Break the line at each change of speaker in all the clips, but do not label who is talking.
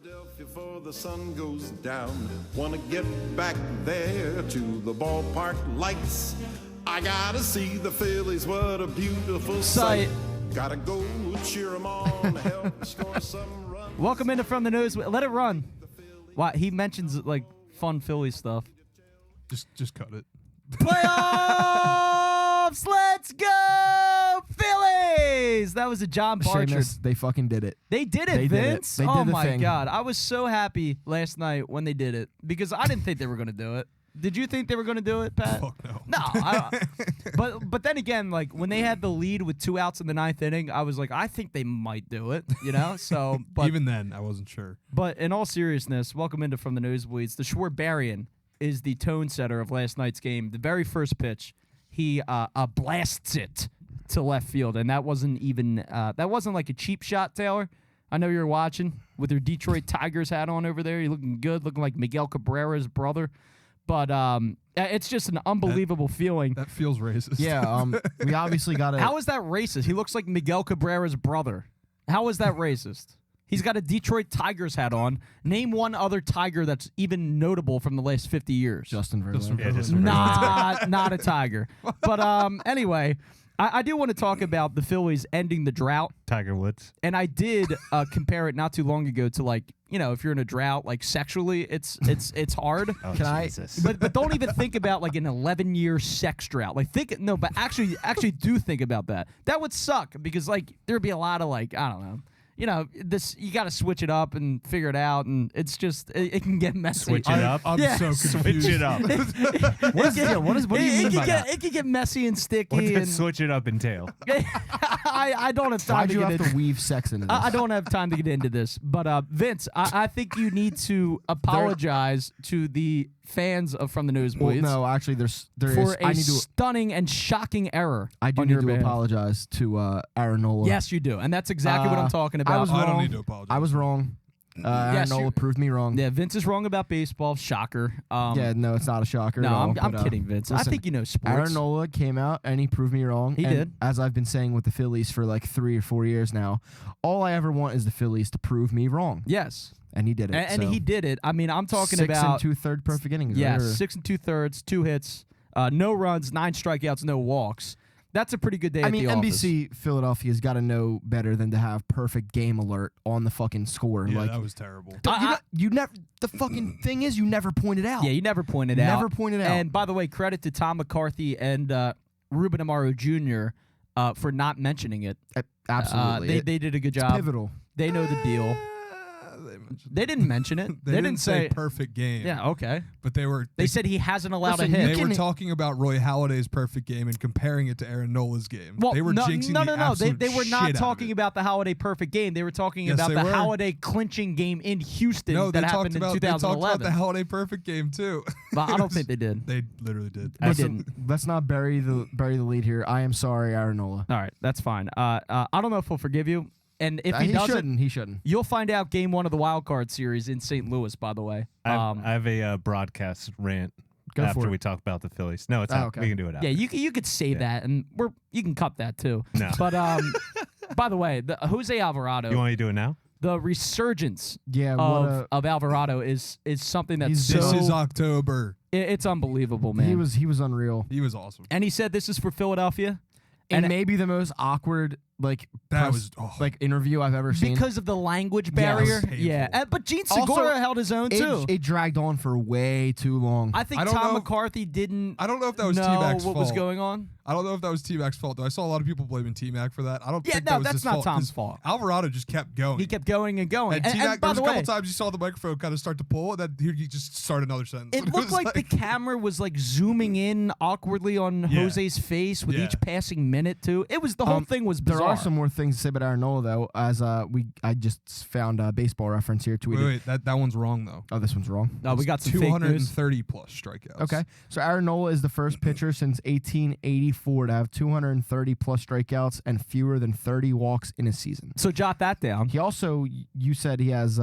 Philadelphia before the sun goes down. Wanna get back there to the ballpark lights. I gotta see the Phillies, what a beautiful sight. Gotta go cheer 'em on, help score some runs.
Welcome into From the News. Let it run. Why he mentions like fun Philly stuff.
Just cut it.
Playoffs! Let's go, Phillies! That was a John Barchard.
Seamus, they fucking did it.
They did it,
They did it.
Vince.
They did
oh
the
my
thing.
God, I was so happy last night when they did it because I didn't think they were going to do it. Did you think they were going to do it, Pat?
Fuck no.
No, but then again, like when they had the lead with 2 outs in the 9th inning, I was like, I think they might do it, you know. So, but
Even then, I wasn't sure.
But in all seriousness, welcome into From the Nosebleeds. The Schwarbarian is the tone setter of last night's game. The very first pitch, he blasts it to left field, and that wasn't even that wasn't like a cheap shot, Taylor. I know you're watching with your Detroit Tigers hat on over there. You're looking good, looking like Miguel Cabrera's brother. But it's just an unbelievable feeling.
That feels racist.
Yeah, we obviously got to.
How is that racist? He looks like Miguel Cabrera's brother. How is that racist? He's got a Detroit Tigers hat on. Name one other Tiger that's even notable from the last 50 years.
Justin Verlander.
Yeah, Justin
Not a Tiger. But anyway, I do want to talk about the Phillies ending the drought.
Tiger Woods.
And I did compare it not too long ago to, like, you know, if you're in a drought, like sexually, it's hard.
Oh,
Can I-
Jesus.
But don't even think about like an 11-year sex drought. Like but actually do think about that. That would suck because like there'd be a lot of like, I don't know. You know, this you got to switch it up and figure it out, and it's just it can get messy.
Switch it up?
I'm
Yeah.
so confused.
Switch it up.
What do you mean by that?
It can get messy and
What
sticky.
does
And
switch it up entail?
I don't have time
Why'd
to
you
get
have
into
to weave sex into this?
I don't have time to get into this, but Vince, I think you need to apologize to the fans of From the
Well,
Nosebleeds
no, actually, there
for
is.
a
I need to.
stunning and shocking error.
I do
on
need
your
to
behalf.
apologize to Aaron Nola.
Yes, you do, and that's exactly what I'm talking about.
I was
I don't
wrong.
need to apologize.
I was wrong. Aaron
Yes,
Nola
you-
proved me wrong.
Yeah, Vince is wrong about baseball. Shocker.
Yeah, no, it's not a shocker.
No,
at all,
I'm
but,
kidding, Vince. I
listen,
think you know sports.
Aaron Nola came out and he proved me wrong.
He
and
did.
As I've been saying with the Phillies for like 3 or 4 years now, all I ever want is the Phillies to prove me wrong.
Yes,
And he did it.
and
so
he did it. I mean, I'm talking
6
about
and 2/3 perfect innings.
yeah,
right?
6 2/3, 2 hits, no runs, 9 strikeouts, no walks. That's a pretty good day.
I
at
mean,
the office.
NBC Philadelphia's got to know better than to have perfect game alert on the fucking score.
Yeah,
like
that was terrible.
you never. The fucking thing is, you never pointed out.
Yeah, you never pointed out.
Never pointed out.
And by the way, credit to Tom McCarthy and Ruben Amaro Jr. For not mentioning it.
Absolutely.
They did a good
It's
job.
pivotal.
They know the deal. They didn't mention it.
They didn't say perfect game.
Yeah, okay.
But
They said he hasn't allowed
Listen,
a hit.
They were talking about Roy Halladay's perfect game and comparing it to Aaron Nola's game.
Well,
They were jinxing the
no.
absolute
They were
shit
not
out of
talking
it.
about the Holiday perfect game. They were talking
Yes,
about
they
the
were.
Holiday clinching game in Houston
No, they
that
talked
happened in
about they talked
2011.
about the Halladay perfect game too.
But I don't think they did.
They literally did.
They
Listen,
didn't.
Let's not bury the lead here. I am sorry, Aaron Nola.
All right, that's fine. I don't know if he'll forgive you. And if he doesn't,
He shouldn't.
you'll find out game 1 of the wild card series in St. Louis, by the way.
I have a broadcast rant
Go for
after
it.
we talk about the Phillies. No, it's
Oh,
not.
okay.
We can do it after.
Yeah, you could save that, and you can cut that too.
No.
But by the way, the Jose Alvarado,
You want me to do it now?
the resurgence
Yeah. What
of Alvarado is something that's
He's
so
This is October.
it's unbelievable, man.
he was unreal.
He was awesome.
and he said this is for Philadelphia,
And
and
maybe the most awkward
That was
interview I've ever seen.
because of the language barrier.
painful.
Yeah, but Gene
Also,
Segura held his own too.
it dragged on for way too long.
I think
I don't
Tom
know-
McCarthy didn't.
I don't know if that was
know
T-Mac's
what
fault.
was going on.
I don't know if that was T-Mac's fault, though. I saw a lot of people blaming T-Mac for that. I don't
Yeah,
think
no,
that was
that's
his
not
fault,
Tom's
'cause
fault.
Alvarado just kept going.
He kept going and going.
And
And
T-Mac,
by
there was
the
a couple
way,
times you saw the microphone kind of start to pull, and then he just started another sentence.
it looked
was
like the camera was like zooming in awkwardly on
Yeah.
Jose's face with
Yeah.
each passing minute too. It was the whole thing was bizarre.
There are some more things to say about Aaron Nola though. As I just found a baseball reference here tweeted.
Wait, that one's wrong, though.
Oh, this one's wrong.
No, we got some fake news.
230 plus strikeouts.
Okay, so Aaron Nola is the first pitcher since 1884 to have 230 plus strikeouts and fewer than 30 walks in a season.
So jot that down.
He also, you said he has.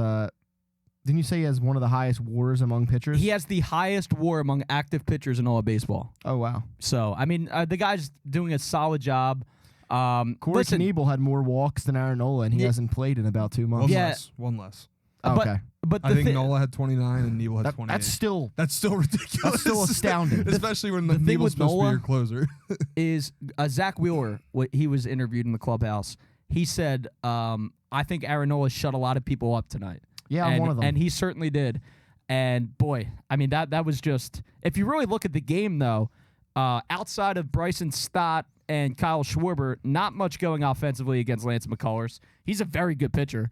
Didn't you say he has one of the highest WARs among pitchers?
He has the highest WAR among active pitchers in all of baseball.
Oh wow.
So I mean, the guy's doing a solid job.
Corey
Listen,
Knebel had more walks than Aaron Nola, and he
Yeah.
hasn't played in about 2 months.
One
Yeah.
less. One less.
Okay.
But
I think Nola had 29 and Nebel had 28.
That's still
ridiculous.
That's still astounding.
Especially when
The thing
Nebel's
with
supposed to be
Nola-
your closer.
is Zach Wheeler. He was interviewed in the clubhouse. He said, "I think Aaron Nola shut a lot of people up tonight."
Yeah, I'm
and,
one of them.
and he certainly did. And boy, I mean that was just. If you really look at the game, though, outside of Bryson Stott and Kyle Schwarber, not much going offensively against Lance McCullers. He's a very good pitcher.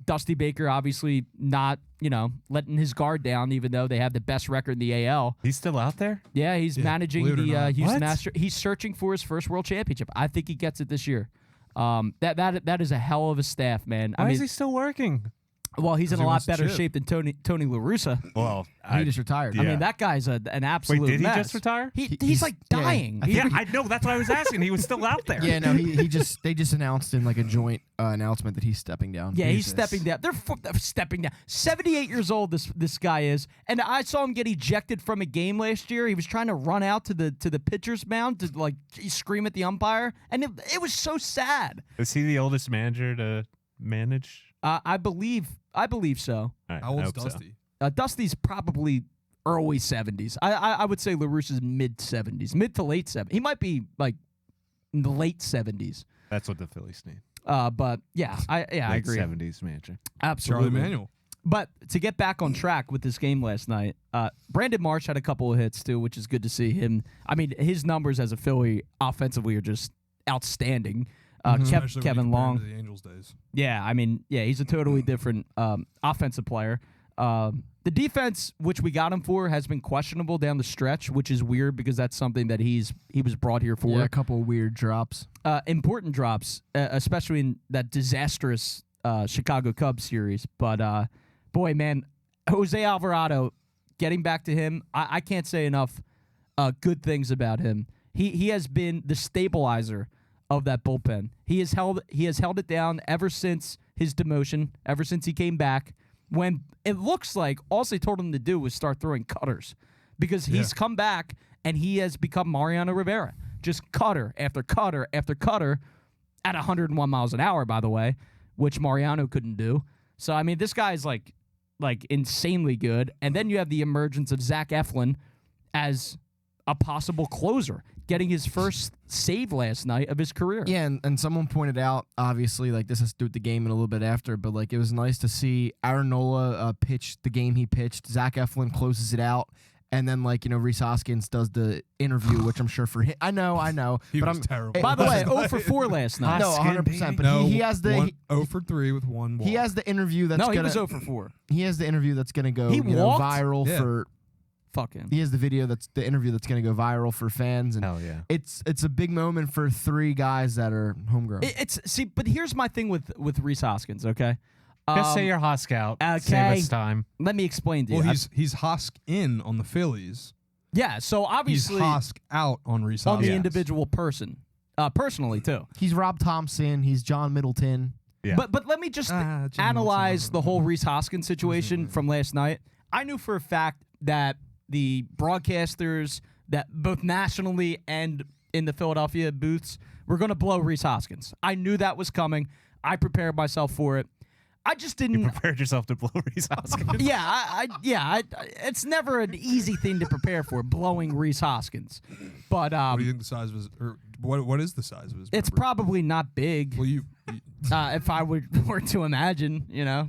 Dusty Baker obviously not, letting his guard down, even though they have the best record in the AL.
He's still out there?
Yeah, he's managing
believe it or
the
not.
Houston
What?
Astros. He's searching for his first World Championship. I think he gets it this year. That is a hell of a staff, man.
Why is he still working?
Well, he's in
'Cause
a
he
lot
wants to
better
chip.
shape than Tony La Russa.
Well,
he just retired.
yeah.
I mean, that guy's an absolute
Wait, did he
mess.
just retire?
He's like
yeah.
dying.
Yeah, I know. That's what I was asking. He was still out there.
Yeah, no, they just announced in like a joint announcement that he's stepping down.
Yeah, he's
Jesus.
stepping down. They're stepping down. 78 years old. This guy is, and I saw him get ejected from a game last year. He was trying to run out to the pitcher's mound to like scream at the umpire, and it was so sad.
Is he the oldest manager to manage?
I believe so.
All right,
How
I
old's
hope so.
Dusty?
Dusty's probably early 70s. I would say LaRusse's mid 70s, mid to late 70s. He might be like in the late 70s.
That's what the Phillies need.
But yeah, I
Late
agree.
70s manager.
Absolutely.
Charlie Manuel.
But to get back on track with this game last night, Brandon Marsh had a couple of hits too, which is good to see him. I mean, his numbers as a Philly offensively are just outstanding.
Especially when
Kevin
you compare him
Long.
to the Angels days.
Yeah, I mean, he's a totally different offensive player. The defense, which we got him for, has been questionable down the stretch, which is weird because that's something that he was brought here for.
Yeah, a couple of weird drops.
Important drops, especially in that disastrous Chicago Cubs series. But boy, man, Jose Alvarado, getting back to him, I can't say enough good things about him. He has been the stabilizer of that bullpen. He has held it down ever since his demotion, ever since he came back, when it looks like all they told him to do was start throwing cutters, because he's come back and he has become Mariano Rivera, just cutter after cutter after cutter at 101 miles an hour, by the way, which Mariano couldn't do. So I mean, this guy's like insanely good. And then you have the emergence of Zach Eflin as a possible closer, getting his first save last night of his career.
Yeah, and someone pointed out, obviously, like this has to do with the game and a little bit after, but like it was nice to see Aaron Nola pitch the game he pitched. Zach Eflin closes it out, and then Rhys Hoskins does the interview, which I'm sure for him. I know.
He
but
was
I'm,
terrible.
By the way, 0 for 4 last night.
No,
Hoskin,
100%. But
no,
he has the
0 for 3 with one walk.
he has the interview that's
No, he
gonna
was 0 for 4.
he has the interview that's gonna go
He walked?
viral
Yeah.
for.
Fuck him.
He has the video that's the interview that's gonna go viral for fans, and
Hell yeah.
it's a big moment for three guys that are homegrown.
But here's my thing with Rhys Hoskins, okay?
Just say you're Hosk out. Save
okay.
us time.
Let me explain to you.
Well, he's Hosk in on the Phillies.
Yeah, so obviously
He's Hosk out on Rhys
on the
Hoskins.
individual person, personally too.
He's Rob Thompson. He's John Middleton.
Yeah.
But let me just
John
analyze
Wilson.
the whole Rhys Hoskins situation from last night. I knew for a fact that the broadcasters, that both nationally and in the Philadelphia booths, were going to blow Rhys Hoskins. I knew that was coming. I prepared myself for it. I just didn't.
You prepared yourself to blow Rhys Hoskins.
Yeah, it's never an easy thing to prepare for, blowing Rhys Hoskins. But
What do you think the size of his? Or what is the size of his?
it's
member?
probably not big.
Well,
If I were to imagine,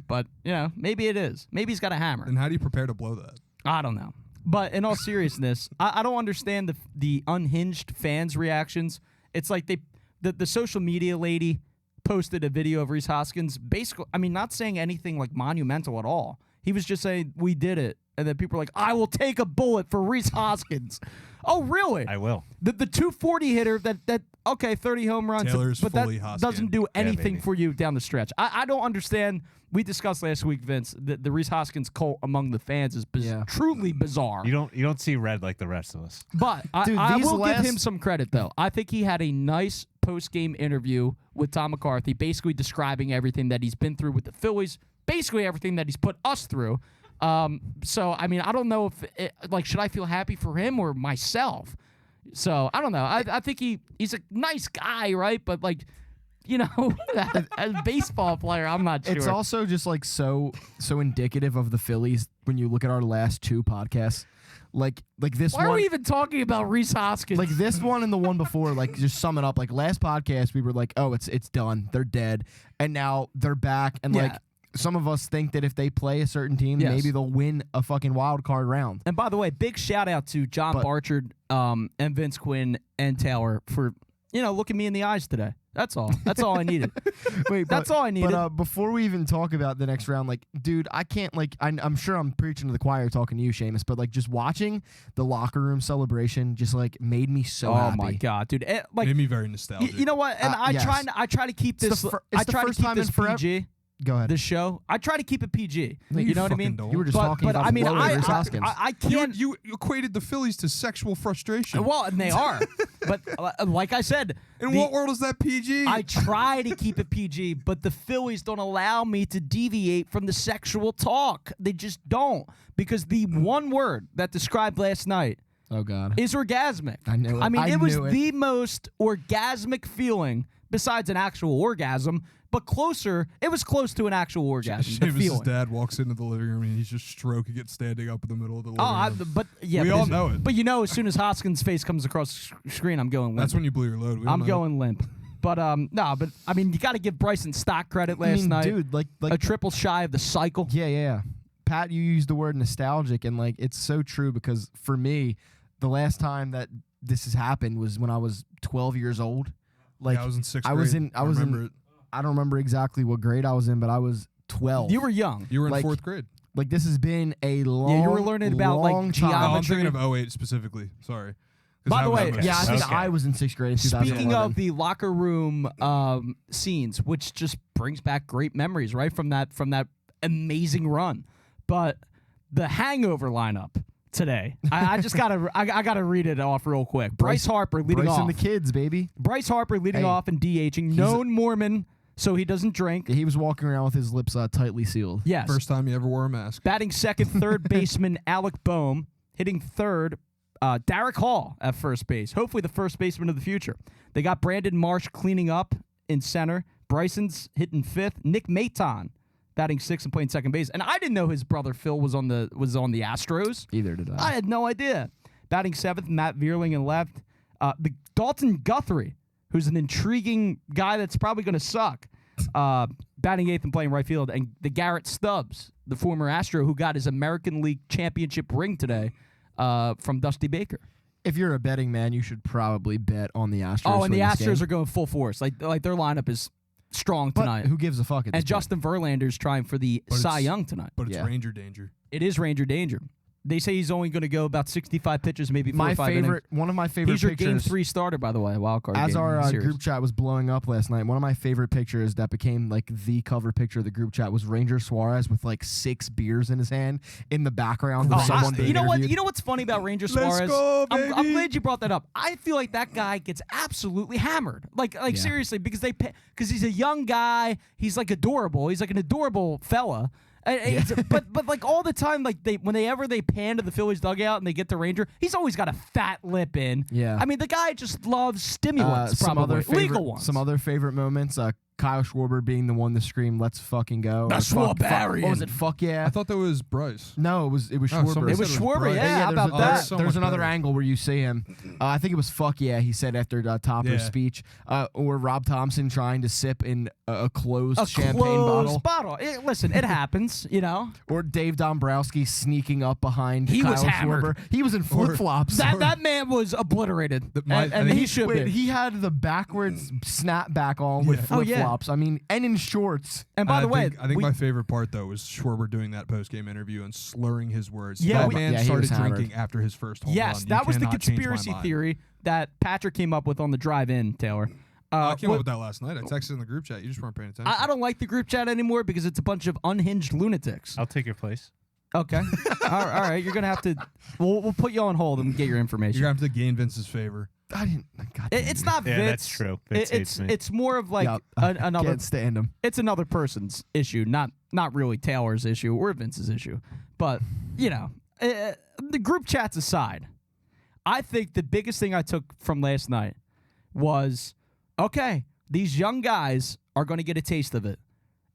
but maybe it is. Maybe he's got a hammer.
then how do you prepare to blow that?
I don't know. But in all seriousness, I don't understand the unhinged fans' reactions. It's like the social media lady posted a video of Rhys Hoskins, basically, I mean, not saying anything like monumental at all. He was just saying, we did it. And then people are like, I will take a bullet for Rhys Hoskins. Oh, really?
I will.
The 240 hitter that okay, 30 home runs,
Taylor's
but that
fully Hoskin.
doesn't do anything
baby.
for you down the stretch. I don't understand. We discussed last week, Vince, the Rhys Hoskins cult among the fans is truly bizarre.
You don't see red like the rest of us.
But
Dude,
I
these
will give
last-
him some credit, though. I think he had a nice post-game interview with Tom McCarthy, basically describing everything that he's been through with the Phillies, basically everything that he's put us through. So, I mean, I don't know if, should I feel happy for him or myself? So, I don't know. I think he's a nice guy, right? But, you know, as a baseball player, I'm not sure.
It's also just like so indicative of the Phillies when you look at our last two podcasts. Like this
Why
one.
are we even talking about Rhys Hoskins?
Like this one and the one before, like just sum it up. Like last podcast, we were like, "Oh, it's done. They're dead," and now they're back. And like some of us think that if they play a certain team,
Yes.
maybe they'll win a fucking wild card round.
And by the way, big shout out to John Barchard, and Vince Quinn and Taylor for looking me in the eyes today. That's all. That's all I needed.
Wait,
That's all I needed.
But before we even talk about the next round, like, dude, I can't I'm sure I'm preaching to the choir talking to you, Seamus, but like just watching the locker room celebration just like made me so happy.
Oh my god, dude! Like,
Made me very nostalgic.
you know what? And I
yes.
try to keep
It's
this.
the
I
it's the
try to
first
keep
time
this
in forever.
PG.
Go ahead.
This show, I try to keep it PG.
No,
you
you
know what I
fucking
mean?
don't.
You were just talking
but
about
I mean,
Rhys Hoskins.
I
You,
can't.
you equated the Phillies to sexual frustration.
Well, and they are. But like I said,
In what world is that PG?
I try to keep it PG, but the Phillies don't allow me to deviate from the sexual talk. They just don't. Because the one word that described last night
Oh god.
is orgasmic.
I knew it.
I mean,
I
it was
knew it.
the most orgasmic feeling besides an actual orgasm, but closer. It was close to an actual orgasm. The
Seamus'
feeling.
dad walks into the living room and he's just stroking it, standing up in the middle of the living room.
But yeah,
We
but
all
as-
know it.
But as soon as Hoskins' face comes across the screen, I'm going limp.
That's when you blew your load. We all
I'm
know.
going limp. But no, but I mean, you got to give Bryson stock credit last night.
dude, like
a triple shy of the cycle.
Yeah. Pat, you used the word nostalgic, and like it's so true because for me, the last time that this has happened was when I was 12 years old. Like
Yeah, I was in sixth
I
grade.
was in. I was
remember
in.
it.
I don't remember exactly what grade I was in, but I was 12.
You were young.
You were in
like-
fourth grade.
like this has been a long.
Yeah, you were learning about, like,
long
Oh,
time.
I'm
geometry.
thinking of 08 specifically. Sorry. 'Cause
By
that
the
was
way,
my-
Yeah, I think
Okay.
I was in sixth grade in 2011.
Speaking of the locker room scenes, which just brings back great memories, right from that amazing run. But the Hangover lineup today, I just gotta read it off real quick. Bryce Harper leading
Bryce
off.
and the kids, baby.
Bryce Harper leading
Hey,
off and DHing. Known Mormon, so he doesn't drink.
He was walking around with his lips tightly sealed.
Yes.
First time you ever wore a mask.
Batting second, third baseman Alec Boehm. Hitting third, Derek Hall at first base. Hopefully the first baseman of the future. They got Brandon Marsh cleaning up in center. Bryson's hitting fifth. Nick Maton batting sixth and playing second base. And I didn't know his brother Phil was on the Astros.
Either did
I had no idea. Batting seventh, Matt Vierling in left. The Dalton Guthrie, who's an intriguing guy that's probably going to suck. Batting eighth and playing right field. And the Garrett Stubbs, the former Astro, who got his American League championship ring today from Dusty Baker.
If you're a betting man, you should probably bet on the Astros.
Oh, and the
for this
Astros
game.
are going full force. Like their lineup is strong
But
tonight.
who gives a fuck at this
And Justin Verlander's trying for the
But
Cy
it's-
Young tonight.
But it's
Yeah.
Ranger danger.
It is Ranger danger. They say he's only going to go about 65 pitches, maybe 4
My
or 5
favorite,
innings.
one of my favorite
He's your
pictures.
game 3 starter, by the way, wild card
As
game
our
series.
group chat was blowing up last night, one of my favorite pictures that became like the cover picture of the group chat was Ranger Suarez with like 6 beers in his hand in the background of
Oh,
someone being
you know what?
interviewed.
You know what's funny about Ranger
Let's
Suarez?
go,
I'm
baby.
glad you brought that up. I feel like that guy gets absolutely hammered. Like
Yeah.
seriously, because he's a young guy. He's like adorable. He's like an adorable fella. But like all the time, like whenever they pan to the Phillies dugout and they get the Ranger, he's always got a fat lip in.
Yeah.
I mean, the guy just loves stimulants.
some
Probably
other favorite,
legal ones.
Some other favorite moments. Kyle Schwarber being the one to scream, "Let's fucking go!"
That's
Or fuck-
Schwarbarian.
What was it? Fuck yeah!
I thaught that was Bryce.
No, it was
Oh,
Schwarber.
somebody
It was
said
Schwarber,
Bryce.
yeah. How
there's
about that?
That's so
there's
much
another
better.
angle where you see him. I think it was "fuck yeah." He said after Topper's
Yeah.
speech, or Rob Thompson trying to sip in a closed
A
champagne
closed
bottle,
Listen, it happens. You know
or Dave Dombrowski sneaking up behind
He
Kyle
was hammered.
Schwarber. He was in flip flops.
that man was obliterated,
I
and
think
he should be.
He had the backwards snapback on with
Yeah.
Oh,
flip
yeah.
flops. I mean, and in shorts.
And by the way,
I think
we-
my favorite part though was Schwarber doing that post game interview and slurring his words.
Yeah,
that
we-
man
yeah, he
started
was hammered.
drinking after his first home
yes,
run. You
that was the
cannot change my
conspiracy
mind.
theory that Patrick came up with on the drive-in, Taylor.
I came
what-
up with that last night. I texted in the group chat. You just weren't paying attention.
I don't like the group chat anymore because it's a bunch of unhinged lunatics.
I'll take your place.
Okay, all right, you're gonna have to. We'll put you on hold and get your information.
You're gonna have to gain Vince's favor.
I didn't. God damn
It's
it.
not
Yeah,
Vince.
that's true. Vince hates me.
It's more of like
Yeah,
another.
Can't stand him.
It's another person's issue, not really Taylor's issue or Vince's issue. But the group chats aside, I think the biggest thing I took from last night was, okay, These young guys are going to get a taste of it.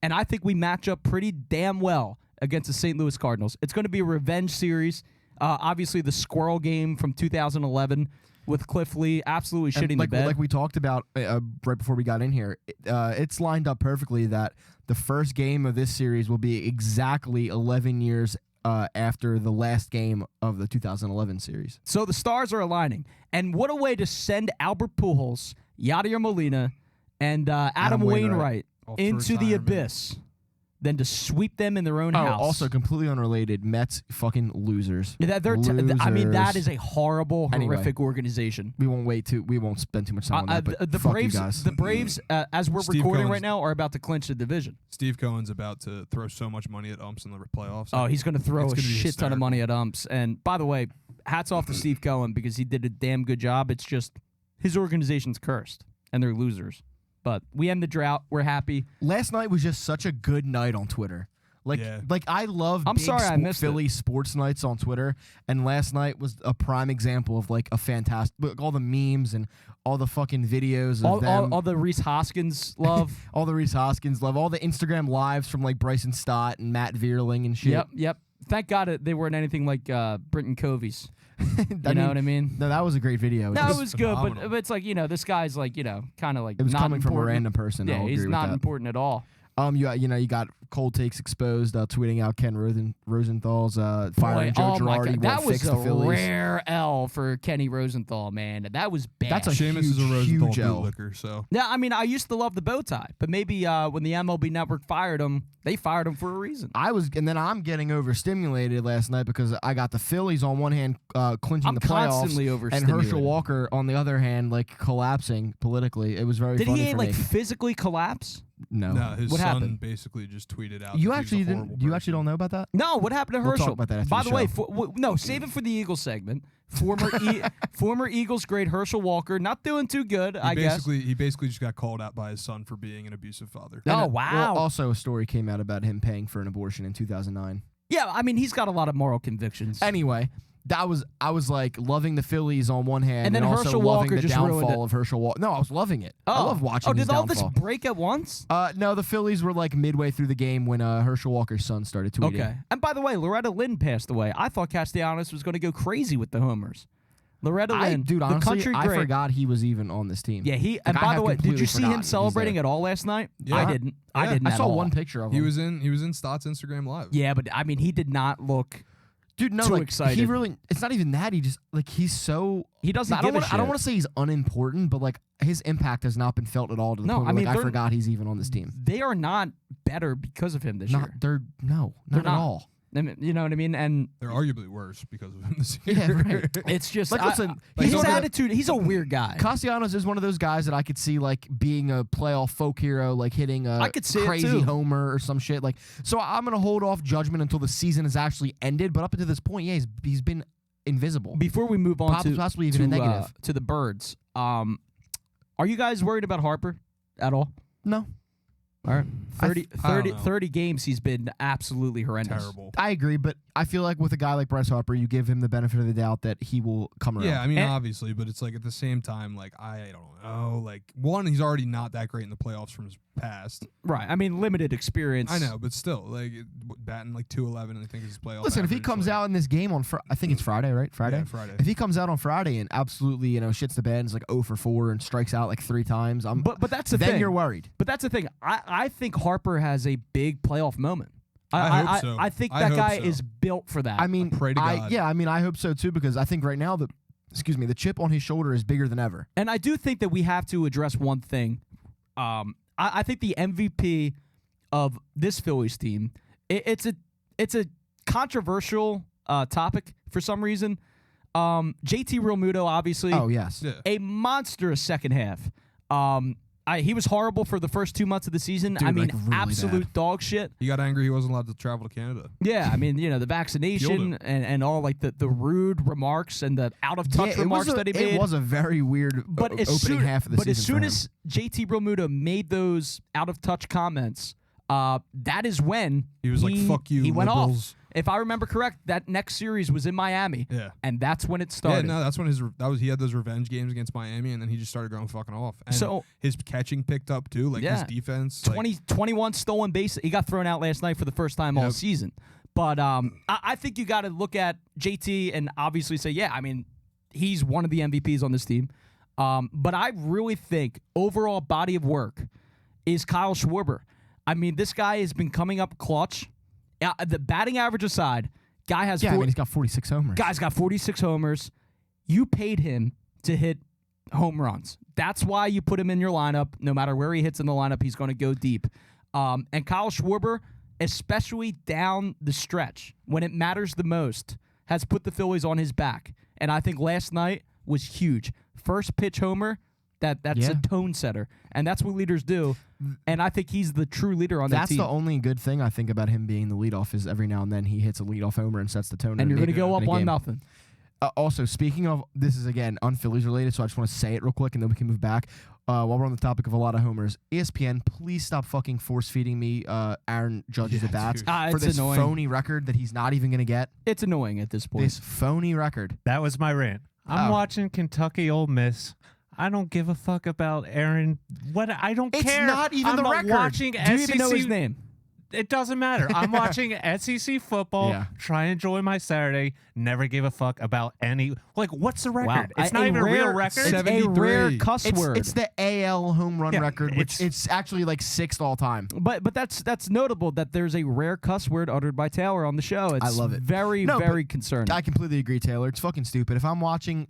And I think we match up pretty damn well against the St. Louis Cardinals. It's going to be a revenge series. Obviously, the squirrel game from 2011 with Cliff Lee absolutely shitting the bed.
Like we talked about right before we got in here, it's lined up perfectly that the first game of this series will be exactly 11 years after the last game of the 2011 series.
So the stars are aligning. And what a way to send Albert Pujols, Yadier Molina, and Adam Wainwright
Off to
into the
retirement.
abyss than to sweep them in their own house.
Also completely unrelated, Mets fucking losers.
Yeah, they're I mean, that is a horrible,
Anyway.
horrific organization.
We won't spend too much time on that. But
The
fuck
Braves,
you guys.
the Braves, as we're
Steve
recording
Cohen's-
right now, are about to clinch the division.
Steve Cohen's about to throw so much money at umps in the playoffs.
Oh, he's going to throw
It's
a
gonna be
shit ton of
hysterical.
money at umps. And by the way, hats off to Steve Cohen because he did a damn good job. It's just his organization's cursed and they're losers. But we end the drought. We're happy.
Last night was just such a good night on Twitter.
Yeah.
Like I love
I'm
big
sorry I missed
Philly sports nights on Twitter, and last night was a prime example of like a fantastic, like, all the memes and all the fucking videos of them,
All the Reese Hoskins love.
all the Reese Hoskins love, all the Instagram lives from like Bryson Stott and Matt Vierling and shit.
Yep. Thank God they weren't anything like Britton Covey's.
I
You know what I mean?
No, that was a great video.
No,
It
it was good,
phenomenal.
but it's like, this guy's like, kind of like
it was
not
coming from a
important.
random person.
Yeah,
I'll
he's
agree with
not
that.
important at all.
You got Cold Takes Exposed tweeting out Ken Rosenthal's firing Joe
Oh my
Girardi
God, that
won't
was
fix the
a
Phillies.
rare L for Kenny Rosenthal, man. That was bad.
That's a
Seamus is a
huge,
Rosenthal
huge L.
bootlicker, so
Yeah, I mean, I used to love the bow tie, but maybe when the MLB Network fired him, they fired him for a reason.
And then I'm getting overstimulated last night because I got the Phillies on one hand clinching
I'm
the playoffs,
constantly
and
overstimulated.
Herschel Walker on the other hand like collapsing politically. It was very
Did
funny
he
for
like
me.
physically collapse?
no, his
What
son
happened?
basically just tweeted out.
You
that he was a
actually
horrible
didn't. You actually
person.
don't know about that?
No, what happened to
We'll
Herschel?
talk about that after
By
the
the way,
show.
no, save it for the Eagles segment. Former Eagles great Herschel Walker, not doing too good, I guess.
He basically just got called out by his son for being an abusive father.
Oh,
And,
wow.
Well, also, a story came out about him paying for an abortion in 2009.
Yeah, I mean, he's got a lot of moral convictions.
Anyway, I was like loving the Phillies on one hand,
And then
also
Herschel
loving
Walker
the
just ruined
downfall
it.
of Herschel Walker. No, I was loving it. I love watching his
did all
downfall.
this break at once?
No, the Phillies were like midway through the game when Herschel Walker's son started tweeting.
Okay. And by the way, Loretta Lynn passed away. I thought Castellanos was going to go crazy with the homers. Loretta Lynn,
Dude,
the
honestly,
country
I
great.
forgot he was even on this team.
Yeah, and
I
by the
had
way, did
completely
you see
forgotten
him
he was
celebrating
there.
at all last night?
Yeah.
I didn't. I
Yeah.
didn't.
I
at
saw
all.
one picture of him.
He was in Stott's Instagram live.
Yeah, but I mean, he did not look.
Dude, no,
too
like,
excited.
He really. It's not even that. He just like he's so.
He doesn't
I
give
don't
a shit.
I don't want to say he's unimportant, but like his impact has not been felt at all to the
No,
point
I
where
mean,
like, I
they're-
forgot he's even on this team.
They are not better because of him this year.
They're
They're
not
not.
at all.
I mean, you know what I mean? And
They're arguably worse because of him this year.
Yeah, right.
it's just
Like, listen,
his
he's
attitude. He's a weird guy.
Castellanos is one of those guys that I could see like being a playoff folk hero, like hitting a
I could see it,
crazy
too.
homer or some shit. Like, so I'm gonna hold off judgment until the season has actually ended. But up until this point, yeah, he's been invisible.
Before we move on
Possibly even a negative.
to the birds, are you guys worried about Harper at all?
No,
All right. 30,
I don't
30,
know.
30 games, he's been absolutely horrendous.
Terrible.
I agree, but I feel like with a guy like Bryce Harper, you give him the benefit of the doubt that he will come around.
Yeah, I mean,
And-
obviously, but it's like at the same time, like I don't know. Like one, he's already not that great in the playoffs from his past.
Right. I mean, limited experience.
I know, but still, like batting like 211, I think is his playoff.
Listen, if he
average,
comes
like,
out in this game on I think it's Friday, right? Friday.
Yeah, Friday.
If he comes out on Friday and absolutely, shits the bed and is like 0 for 4 and strikes out like 3 times,
But that's the
then
thing.
you're worried.
But that's the thing. I think Harper has a big playoff moment.
I hope so.
I think
I
that
hope
guy
so.
is built for that.
I mean,
pray to God.
I hope so too because I think right now the chip on his shoulder is bigger than ever.
and I do think that we have to address one thing. I think the MVP of this Phillies team, it's a controversial topic for some reason. JT Realmuto, obviously,
Oh yes.
Yeah.
a monstrous second half. He was horrible for the first 2 months of the season.
Dude,
I mean,
like, really
absolute
bad.
dog shit.
He got angry. He wasn't allowed to travel to Canada.
Yeah, I mean, the vaccination and all like the rude remarks and the out of touch remarks that he made.
It was a very weird
but
opening
as soon,
half of the
but
season.
as soon
for him.
as JT Realmuto made those out of touch comments, that is when
He was like, "Fuck you,
he went
liberals."
off. if I remember correct, that next series was in Miami.
Yeah.
And that's when it started.
Yeah, no, that's when he had those revenge games against Miami, and then he just started going fucking off. And
So-
his catching picked up too, like
Yeah.
his defense.
21 stolen base. He got thrown out last night for the first time all
Yep.
season. But I think you got to look at JT and obviously say, yeah, I mean, he's one of the MVPs on this team. But I really think overall body of work is Kyle Schwarber. I mean, this guy has been coming up clutch. The batting average aside, guy has
Yeah, I mean, he's got 46 homers.
guy's got 46 homers. You paid him to hit home runs. That's why you put him in your lineup. No matter where he hits in the lineup, he's going to go deep. And Kyle Schwarber, especially down the stretch when it matters the most, has put the Phillies on his back. And I think last night was huge. First pitch homer, that's
Yeah.
a tone setter. And that's what leaders do. And I think he's the true leader on that
That's
team.
the only good thing I think about him being the leadoff is every now and then he hits a leadoff homer and sets the tone.
and you're going to go up
in a game.
1-0.
Also, speaking of, this is again un-Phillies related, so I just want to say it real quick and then we can move back. While we're on the topic of a lot of homers, ESPN, please stop fucking force feeding me Aaron Judge's at bats
dude.
for
It's
this
annoying.
phony record that he's not even going to get.
It's annoying at this point.
This phony record.
That was my rant. I'm
Oh.
watching Kentucky Ole Miss. I don't give a fuck about Aaron. What? I don't
It's
care.
not even
I'm
the record.
watching
Do you
SEC.
even know his name?
It doesn't matter. I'm watching SEC football.
Yeah.
Try and enjoy my Saturday. Never give a fuck about any. Like, what's the record? It's not even a real record.
It's a
73.
rare cuss word.
It's the AL home run
Yeah,
record, which it's actually like 6th all time.
But that's notable that there's a rare cuss word uttered by Taylor on the show. It's
I love it.
Very,
No,
very
but
concerning.
I completely agree, Taylor. It's fucking stupid. If I'm watching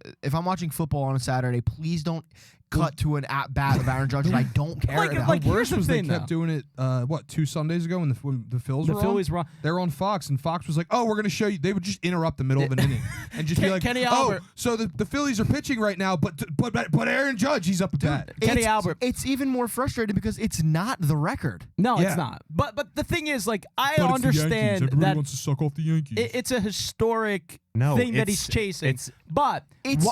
football on a Saturday, please don't cut to an at bat of Aaron Judge that I don't care
Like-
about.
like,
The worst
here's the
was they
thing,
kept
though.
doing it. 2 Sundays ago when the Phillies
The
were
Phillies
on?
were on.
They were on Fox, and Fox was like, "Oh, we're going to show you." They would just interrupt the middle of an inning and just be like,
Kenny
"Oh,
Albert.
so the Phillies are pitching right now, but Aaron Judge, he's up at bat."
Kenny Albert.
It's even more frustrating because it's not the record.
No,
Yeah.
it's not. But the thing is, like, I
But it's the
understand
Yankees. Everybody
that
wants to suck off the Yankees.
it's a historic
No,
thing that
it's-
he's chasing.
it's-
But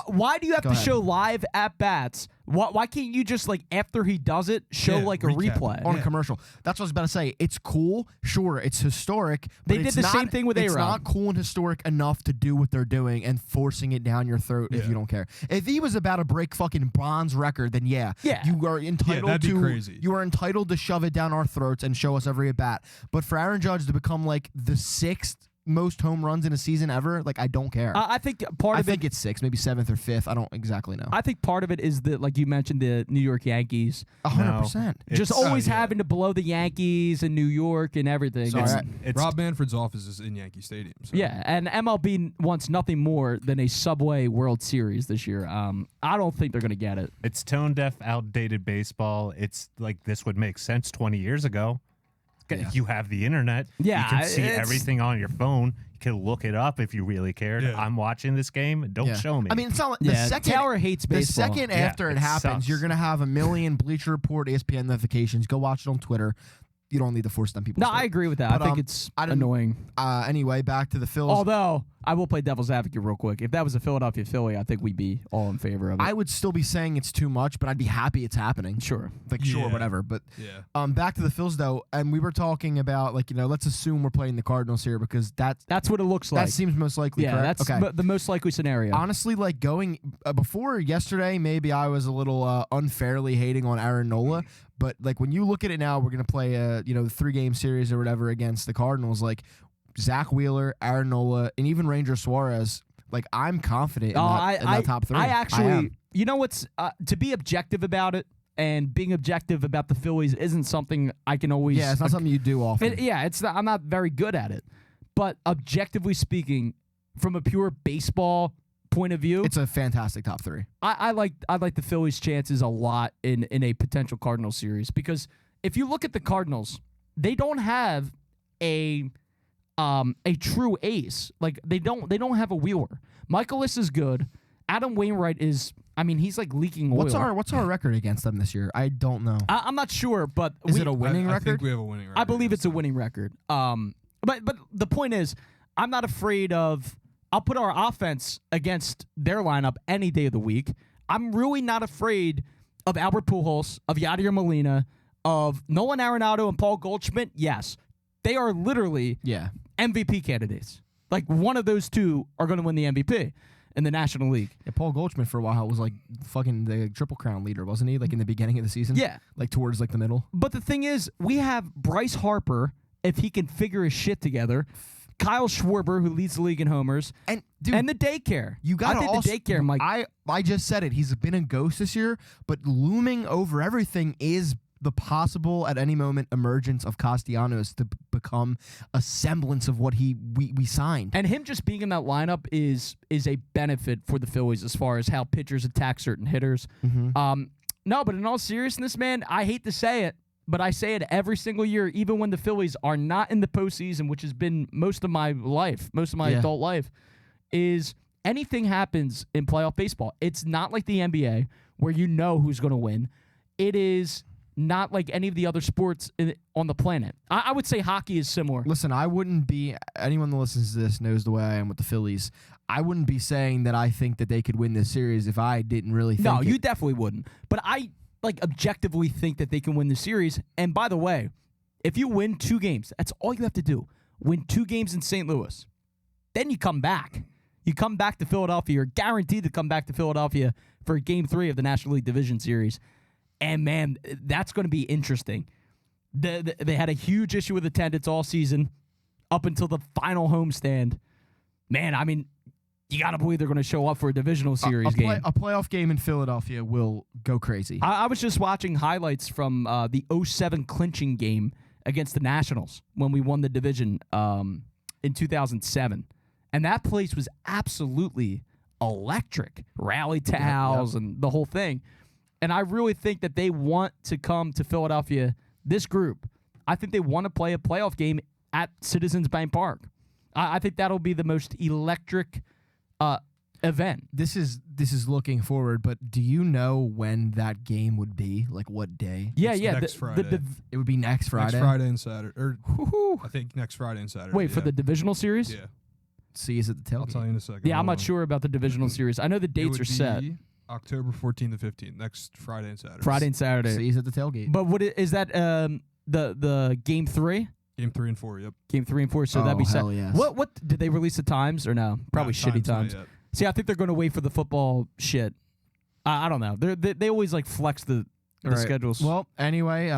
why do you have
Go
to
ahead.
show live at bats? Why can't you just, like, after he does it, show
Yeah,
like a
recap.
replay?
On a commercial. That's what I was about to say. It's cool. Sure, it's historic.
They
but
did
it's
the
not,
same thing with
It's
A-Rod.
not cool and historic enough to do what they're doing and forcing it down your throat if
Yeah.
you don't care. If he was about to break fucking Bond's record, then yeah,
Yeah.
you are entitled
that'd be
to.
crazy.
You are entitled to shove it down our throats and show us every at bat. But for Aaron Judge to become like the 6th most home runs in a season ever, like I don't care.
I think part
I
of
think
it.
it's 6, maybe 7th or 5th. I don't exactly know.
I think part of it is that, like you mentioned, the New York Yankees
100%.
just
It's-
always
yeah.
having to blow the Yankees and New York and everything.
Sorry.
It's-
It's
Rob Manfred's office is in Yankee Stadium. So.
Yeah, and MLB wants nothing more than a Subway World Series this year. I don't think they're going to get it.
It's tone deaf, outdated baseball. It's like this would make sense 20 years ago.
Yeah.
You have the internet.
Yeah,
you can see
it's-
everything on your phone. You can look it up if you really cared.
Yeah.
I'm watching this game. Don't
Yeah.
show me.
I mean, it's not like
Yeah,
the second
Taylor hates
the
baseball.
second
Yeah,
after it
it
happens,
sucks.
you're gonna have a million Bleacher Report, ESPN notifications. Go watch it on Twitter. You don't need to force them people.
No, I agree with that.
But,
I think it's
I didn't-
annoying.
Anyway, back to the Phils.
Although, I will play devil's advocate real quick. If that was a Philadelphia Philly, I think we'd be all in favor of it.
I would still be saying it's too much, but I'd be happy it's happening.
Sure.
Like sure,
Yeah.
whatever. But
Yeah.
back to the Phils though, and we were talking about like let's assume we're playing the Cardinals here because
That's what it looks like.
that seems most likely.
yeah,
correct?
that's
okay.
the most likely scenario.
Honestly, like going before yesterday, maybe I was a little unfairly hating on Aaron Nola. But like when you look at it now, we're gonna play a the 3-game series or whatever against the Cardinals. Like Zach Wheeler, Aaron Nola, and even Ranger Suarez. Like I'm confident in, that top 3.
I actually,
am.
you know what's to be objective about it, and being objective about the Phillies isn't something I can always.
Yeah, it's not something you do often.
It's not, I'm not very good at it. But objectively speaking, from a pure baseball point of view,
It's a fantastic top 3.
I like the Phillies' chances a lot in a potential Cardinal series because if you look at the Cardinals, they don't have a true ace. Like they don't have a Wheeler. Michaelis is good. Adam Wainwright is. I mean, he's like leaking oil.
What's our record against them this year? I don't know.
I'm not sure, but
Is it a winning
I
record?
think we have a winning record.
I believe it's a winning record. But the point is, I'm not afraid of. I'll put our offense against their lineup any day of the week. I'm really not afraid of Albert Pujols, of Yadier Molina, of Nolan Arenado and Paul Goldschmidt. Yes, they are literally
Yeah.
MVP candidates. Like one of those two are going to win the MVP in the National League.
Yeah, Paul Goldschmidt for a while was like fucking the Triple Crown leader, wasn't he? Like in the beginning of the season?
Yeah.
Like towards like the middle.
But the thing is, we have Bryce Harper, if he can figure his shit together, Kyle Schwarber, who leads the league in homers,
And dude,
and the daycare.
you got
I think the daycare, I'm like,
I just said it. He's been a ghost this year, but looming over everything is the possible at any moment emergence of Castellanos to become a semblance of what we signed.
and him just being in that lineup is a benefit for the Phillies as far as how pitchers attack certain hitters. No, but in all seriousness, man, I hate to say it, but I say it every single year, even when the Phillies are not in the postseason, which has been most of my life, most of my adult life, is anything happens in playoff baseball. It's not like the NBA where you know who's going to win. It is not like any of the other sports on the planet. I would say hockey is similar.
Listen, I wouldn't be, anyone that listens to this knows the way I am with the Phillies. I wouldn't be saying that I think that they could win this series if I didn't really think
No,
it.
you definitely wouldn't. But I objectively think that they can win the series. And by the way, if you win 2 games, that's all you have to do. Win 2 games in St. Louis. Then you come back. You come back to Philadelphia. You're guaranteed to come back to Philadelphia for Game 3 of the National League Division Series. And, man, that's going to be interesting. They had a huge issue with attendance all season up until the final homestand. Man, I mean, you got to believe they're going to show up for a divisional series game.
A playoff game in Philadelphia will go crazy.
I was just watching highlights from the 07 clinching game against the Nationals when we won the division in 2007. And that place was absolutely electric. Rally towels and the whole thing. And I really think that they want to come to Philadelphia, this group. I think they want to play a playoff game at Citizens Bank Park. I think that'll be the most electric event.
This is looking forward, but do you know when that game would be? Like what day?
Yeah,
It's
yeah.
next Friday.
It would be next Friday.
Next Friday and Saturday. Or I think next Friday and Saturday.
Wait, for the divisional series?
Yeah.
See, is it the tailgate?
I'll tell you in a second.
Yeah, I'm
Hold
not
on.
sure about the divisional series. I know the
It
dates
would
are set.
be October 14th to 15th, next Friday and Saturday.
Friday and Saturday.
See, is it the tailgate?
But is that the game 3?
Game 3 and 4, yep.
Game 3 and 4, so that'd be set.
hell yes.
What did they release the times or no? Probably
Not
shitty times.
not yet.
See, I think they're going to wait for the football shit. I don't know. They always like flex the
All right.
schedules.
Well, anyway,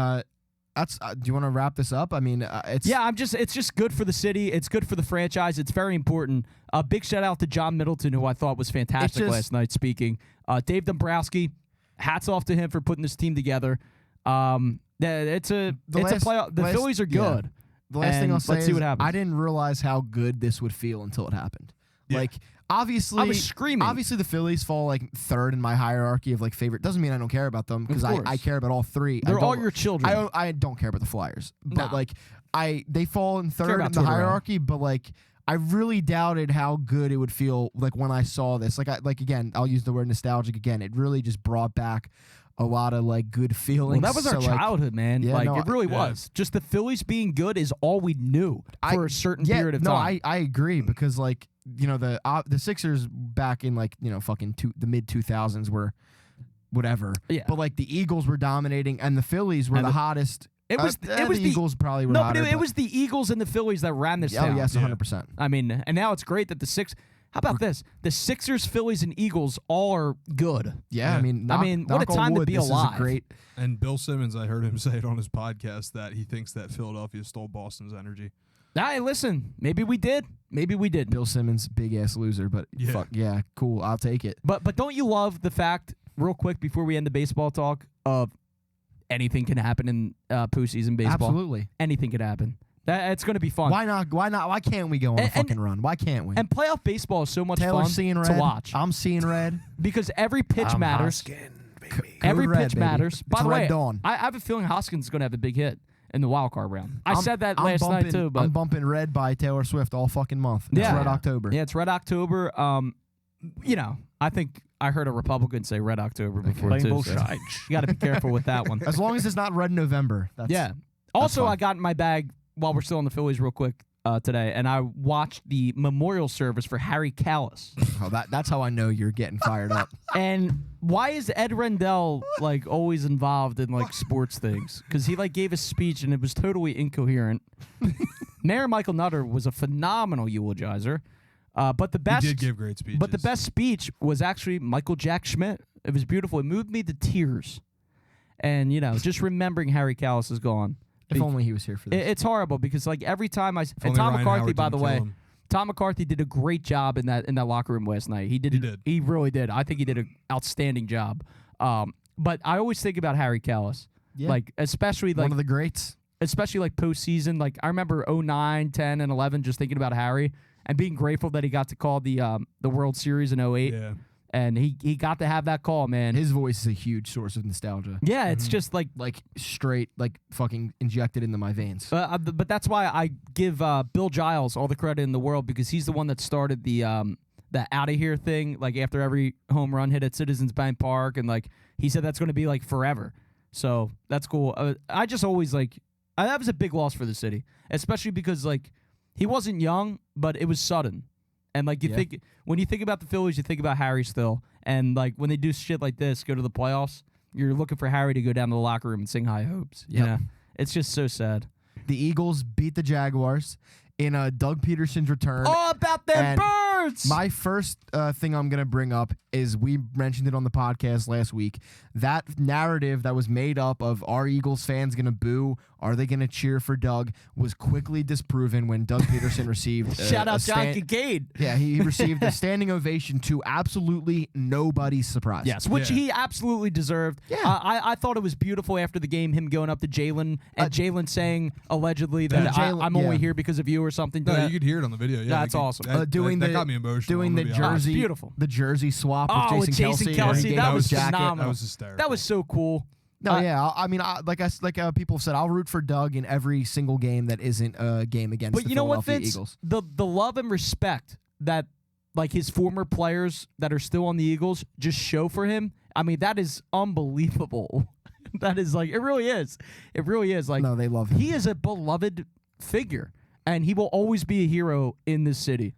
that's. Do you want to wrap this up? I mean, it's
it's just good for the city. It's good for the franchise. It's very important. A big shout out to John Middleton, who I thought was fantastic last night speaking. Dave Dombrowski, hats off to him for putting this team together. It's a playoff. The Phillies are good.
The last thing I'll say
let's see
is
what happens.
I didn't realize how good this would feel until it happened.
Yeah.
Like, obviously,
I was screaming.
Obviously, the Phillies fall like 3rd in my hierarchy of like favorite. Doesn't mean I don't care about them because
course.
I care about all 3.
They're
I
all
don't-
your children.
I don't care about the Flyers, but
Nah.
like they fall in 3rd
about
in the
Twitter,
hierarchy. But like I really doubted how good it would feel like when I saw this. Like again, I'll use the word nostalgic again. It really just brought back a lot of like good feelings.
Well, that was our
So, like,
childhood, man.
yeah,
like
no,
it really
yeah.
was. Just the Phillies being good is all we knew for a certain period of time.
I agree because like the Sixers back in like fucking the mid 2000s were whatever.
Yeah.
But like the Eagles were dominating and the Phillies were
And
the
the-
hottest.
It was
the
the
Eagles probably were
no,
hotter,
but it was the Eagles and the Phillies that ran this
oh
town.
yes,
Yeah.
100%.
I mean, and now it's great that the How about this? The Sixers, Phillies, and Eagles all are good.
Yeah,
Yeah.
I mean,
what a
knock on
time to
wood,
be
this
alive.
Is a great.
And Bill Simmons, I heard him say it on his podcast that he thinks that Philadelphia stole Boston's energy.
Hey, listen, maybe we did. Maybe we didn't.
Bill Simmons, big ass loser, but
Yeah.
fuck yeah, cool. I'll take it.
But don't you love the fact, real quick before we end the baseball talk, of anything can happen in postseason baseball?
Absolutely.
Anything can happen. It's going to be fun.
Why not? Why not? Why can't we go on a
And-
fucking run? Why can't we?
And playoff baseball is so much
Taylor's
fun
seeing red.
to watch
I'm seeing red.
because every pitch matters. Every
Code red,
pitch
baby.
matters. By
It's
the
Red
way,
Dawn.
I have a feeling Hoskins is going to have a big hit in the wild card round. I said that
I'm
last night
bumping-
too, but
I'm bumping red by Taylor Swift all fucking month. It's
Yeah.
Red October.
yeah, it's Red October. I think I heard a Republican say Red October before
Rainbow
too. So
shines.
you got to be careful with that one.
As long as it's not Red November. That's,
Yeah. Also,
fine.
I got in my bag while we're still on the Phillies real quick today, and I watched the memorial service for Harry Callis.
Oh, that's how I know you're getting fired up.
And why is Ed Rendell like always involved in like sports things? Because he like gave a speech and it was totally incoherent. Mayor Michael Nutter was a phenomenal eulogizer. But the best
He did give great speeches.
But the best speech was actually Michael Jack Schmidt. It was beautiful. It moved me to tears. And, just remembering Harry Kalas is gone.
If only he was here for this.
It's horrible because, like, every time
If
and
only
Tom
Ryan
McCarthy,
Howard
by the
didn't
way,
kill him.
Tom McCarthy did a great job in that locker room last night. He did. He really did. I think he did an outstanding job. But I always think about Harry Kalas.
Yeah.
Like, especially, like,
one of the greats.
especially, like, postseason. Like, I remember 09, 10, and 11 just thinking about Harry and being grateful that he got to call the World Series in 08.
Yeah.
And he got to have that call, man.
His voice is a huge source of nostalgia.
Yeah, it's just like
Straight, fucking injected into my veins.
but that's why I give Bill Giles all the credit in the world because he's the one that started the out of here thing. Like after every home run hit at Citizens Bank Park, and like he said that's going to be like forever. So that's cool. I just always that was a big loss for the city, especially because like he wasn't young, but it was sudden. And like when you think about the Phillies, you think about Harry still. And like when they do shit like this, go to the playoffs, you're looking for Harry to go down to the locker room and sing high hopes.
Yep.
You know? It's just so sad.
The Eagles beat the Jaguars in Doug Peterson's return.
All about them
And
birds!
My first thing I'm going to bring up is we mentioned it on the podcast last week. That narrative that was made up of are Eagles fans going to boo? Are they going to cheer for Doug? Was quickly disproven when Doug Peterson received
Shout out John Kincaid.
Yeah, he received a standing ovation to absolutely nobody's surprise.
Yes, which he absolutely deserved.
Yeah.
I thought it was beautiful after the game, him going up to Jalen and Jalen saying allegedly that I'm only here because of you or something.
No, you could hear it on the video. Yeah,
That's awesome.
That got me emotional.
Doing the jersey,
beautiful.
The jersey swap
Oh,
with Jason
Kelsey,
Kelsey.
that was
jacket.
phenomenal.
That was hysterical.
That was so cool.
No, I mean, people have said, I'll root for Doug in every single game that isn't a game against
But
the
you know what,
Philadelphia
Vince?
Eagles.
The love and respect that like his former players that are still on the Eagles just show for him. I mean, that is unbelievable. That is like it really is. It really is like
No, they love him.
He is a beloved figure, and he will always be a hero in this city.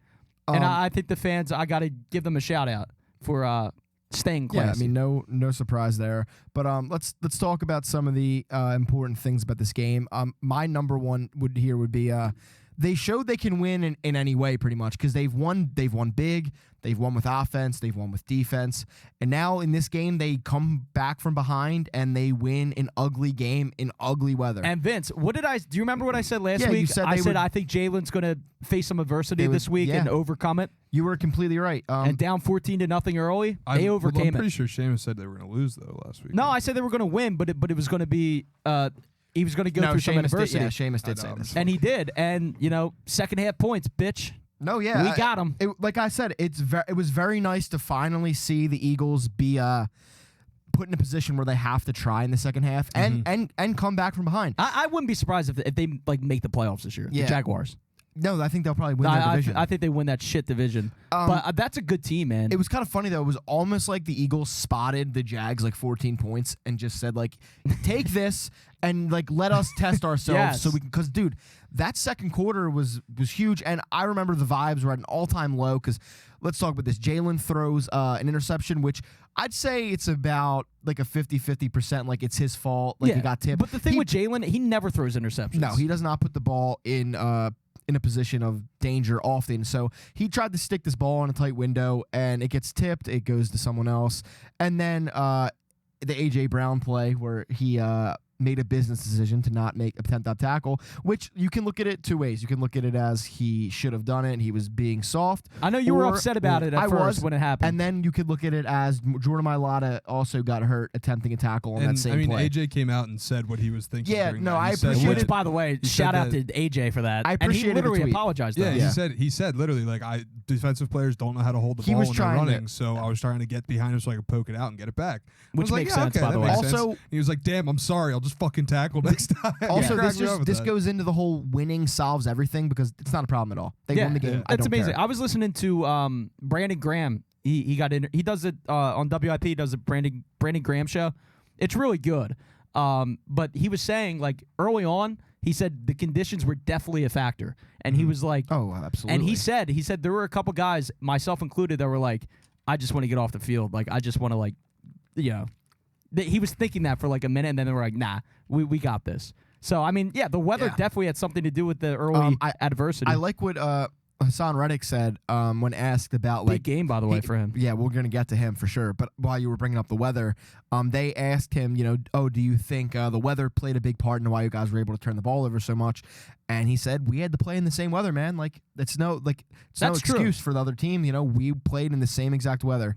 And I think the fans, I got to give them a shout out for staying classy.
Yeah, I mean, no surprise there. But let's talk about some of the important things about this game. My number one would be they showed they can win in any way pretty much because they've won big, they've won with offense, they've won with defense, and now in this game they come back from behind and they win an ugly game in ugly weather.
And Vince, do you remember what I said last
Yeah,
week?
you said
I
they
said
would-
I think Jalen's going to face some adversity this week
yeah.
and overcome it.
You were completely right.
And down 14-0 early, they
I'm
overcame
pretty
it.
sure Seamus said they were going to lose though last week.
No, I said they were going to win, but it was going to be he was going to go through some adversity.
Seamus did say
know.
this.
And he did. And, second half points, bitch.
No, yeah,
We got 'em.
Like I said, it was very nice to finally see the Eagles be put in a position where they have to try in the second half and come back from behind.
I wouldn't be surprised if they make the playoffs this year.
Yeah.
The Jaguars.
No, I think they'll probably win their division.
I think they win that shit division. But that's a good team, man.
It was kind of funny though. It was almost like the Eagles spotted the Jags like 14 points and just said like, take this and like let us test ourselves
Yes.
so we can. Because dude, that second quarter was huge, and I remember the vibes were at an all-time low. Because let's talk about this. Jalen throws an interception, which I'd say it's about like a 50-50%. Like it's his fault. Like he got tipped.
But the thing with Jalen, he never throws interceptions.
No, he does not put the ball in a position of danger often. So he tried to stick this ball in a tight window, and it gets tipped. It goes to someone else. And then the A.J. Brown play where he made a business decision to not attempt that tackle, which you can look at it two ways. You can look at it as he should have done it and he was being soft.
I know you were upset about it at first when it happened.
And then you could look at it as Jordan Mailata also got hurt attempting a tackle on
And
that same play.
AJ came out and said what he was thinking.
Yeah,
during
no,
that.
I
He said,
appreciate
"Look,
Which, by the way,
He
shout
said
out to AJ for that.
I
And he
appreciated the
literally
tweet.
apologized.
Yeah,
though.
he said literally like defensive players don't know how to hold the
He
ball
was
when they're
trying to-
running, so I was trying to get behind him so I could poke it out and get it back. I
Which
was like,
makes
yeah,
sense,
okay,
by the
that
way.
makes sense.
Also-
he was like, "Damn, I'm sorry. I'll just fucking tackle next time."
Also,
He cracked me up with
this
that.
goes into the whole winning solves everything because it's not a problem at all. They won the game. I
It's
don't
amazing.
care.
I was listening to Brandon Graham. He got in. He does it on WIP. He does a Brandon Graham show. It's really good. But he was saying like early on, he said the conditions were definitely a factor, and he was like,
Oh, absolutely.
and he said there were a couple guys, myself included, that were like, I just want to get off the field. Like I just want to he was thinking that for like a minute, and then they were like, nah, we got this. So I mean, yeah, the weather
Yeah.
definitely had something to do with the early
I
adversity.
I like what Hassan Reddick said when asked about
Big
like
game, by the way, for him.
Yeah, we're gonna get to him for sure. But while you were bringing up the weather, they asked him, oh, do you think the weather played a big part in why you guys were able to turn the ball over so much? And he said, we had to play in the same weather, man. Like it's no
That's true.
excuse for the other team. We played in the same exact weather,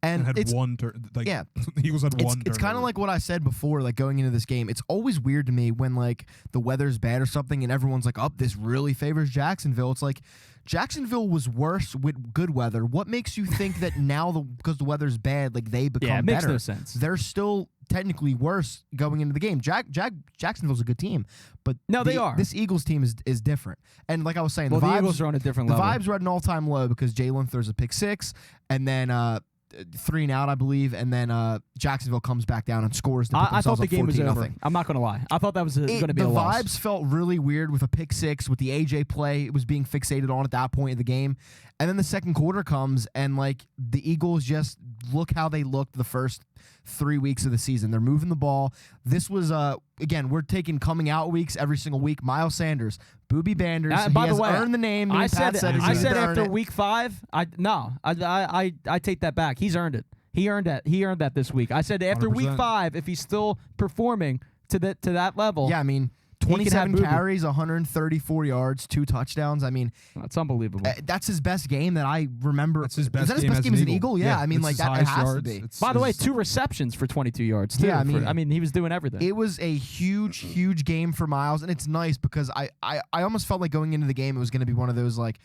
and
had
it's
one
yeah.
the Eagles had one.
It's kind of like what I said before, like going into this game. It's always weird to me when like the weather's bad or something, and everyone's like, "Oh, this really favors Jacksonville." It's like Jacksonville was worse with good weather. What makes you think that now, because the weather's bad, like they become
Yeah, it makes
better?
no sense.
They're still technically worse going into the game. Jacksonville's a good team, but
No, they are.
This Eagles team is different. And like I was saying,
Well,
the
the
vibes
Eagles are on a different
the
level.
vibes were at an all-time low because Jalen throws a pick six, and then 3 and out, I believe, and then Jacksonville comes back down and scores. To put
I thought
themselves
the
up
game was
14-0.
over. I'm not going to lie. I thought that was going to be
The
a loss.
vibes felt really weird with a pick six, with the AJ play. It was being fixated on at that point in the game. And then the second quarter comes, and like the Eagles just look how they looked the first 3 weeks of the season. They're moving the ball. This was again, we're taking coming out weeks every single week. Miles Sanders, Booby Banders.
By
he
the
has
way,
earned the name. Me
I
and Pat
said
he's
I said
earned
after
it.
week 5. I take that back. He's earned it. He earned that. He earned that this week. I said after week
100%.
5, if he's still performing to that level,
Yeah, I mean,
He can have
27
Booby.
carries, 134 yards, 2 touchdowns. I mean,
that's unbelievable.
that's his best game that I remember.
That's his best
Is that his
game
best
as
game
an
as an
Eagle.
Eagle? Yeah, I mean,
it's
like
his
that it
highest
has to
yards.
be.
It's
By the way,
his-
2 receptions for 22 yards. Too,
Yeah, I mean-
he was doing everything.
It was a huge game for Miles, and it's nice because I almost felt like going into the game it was going to be one of those like,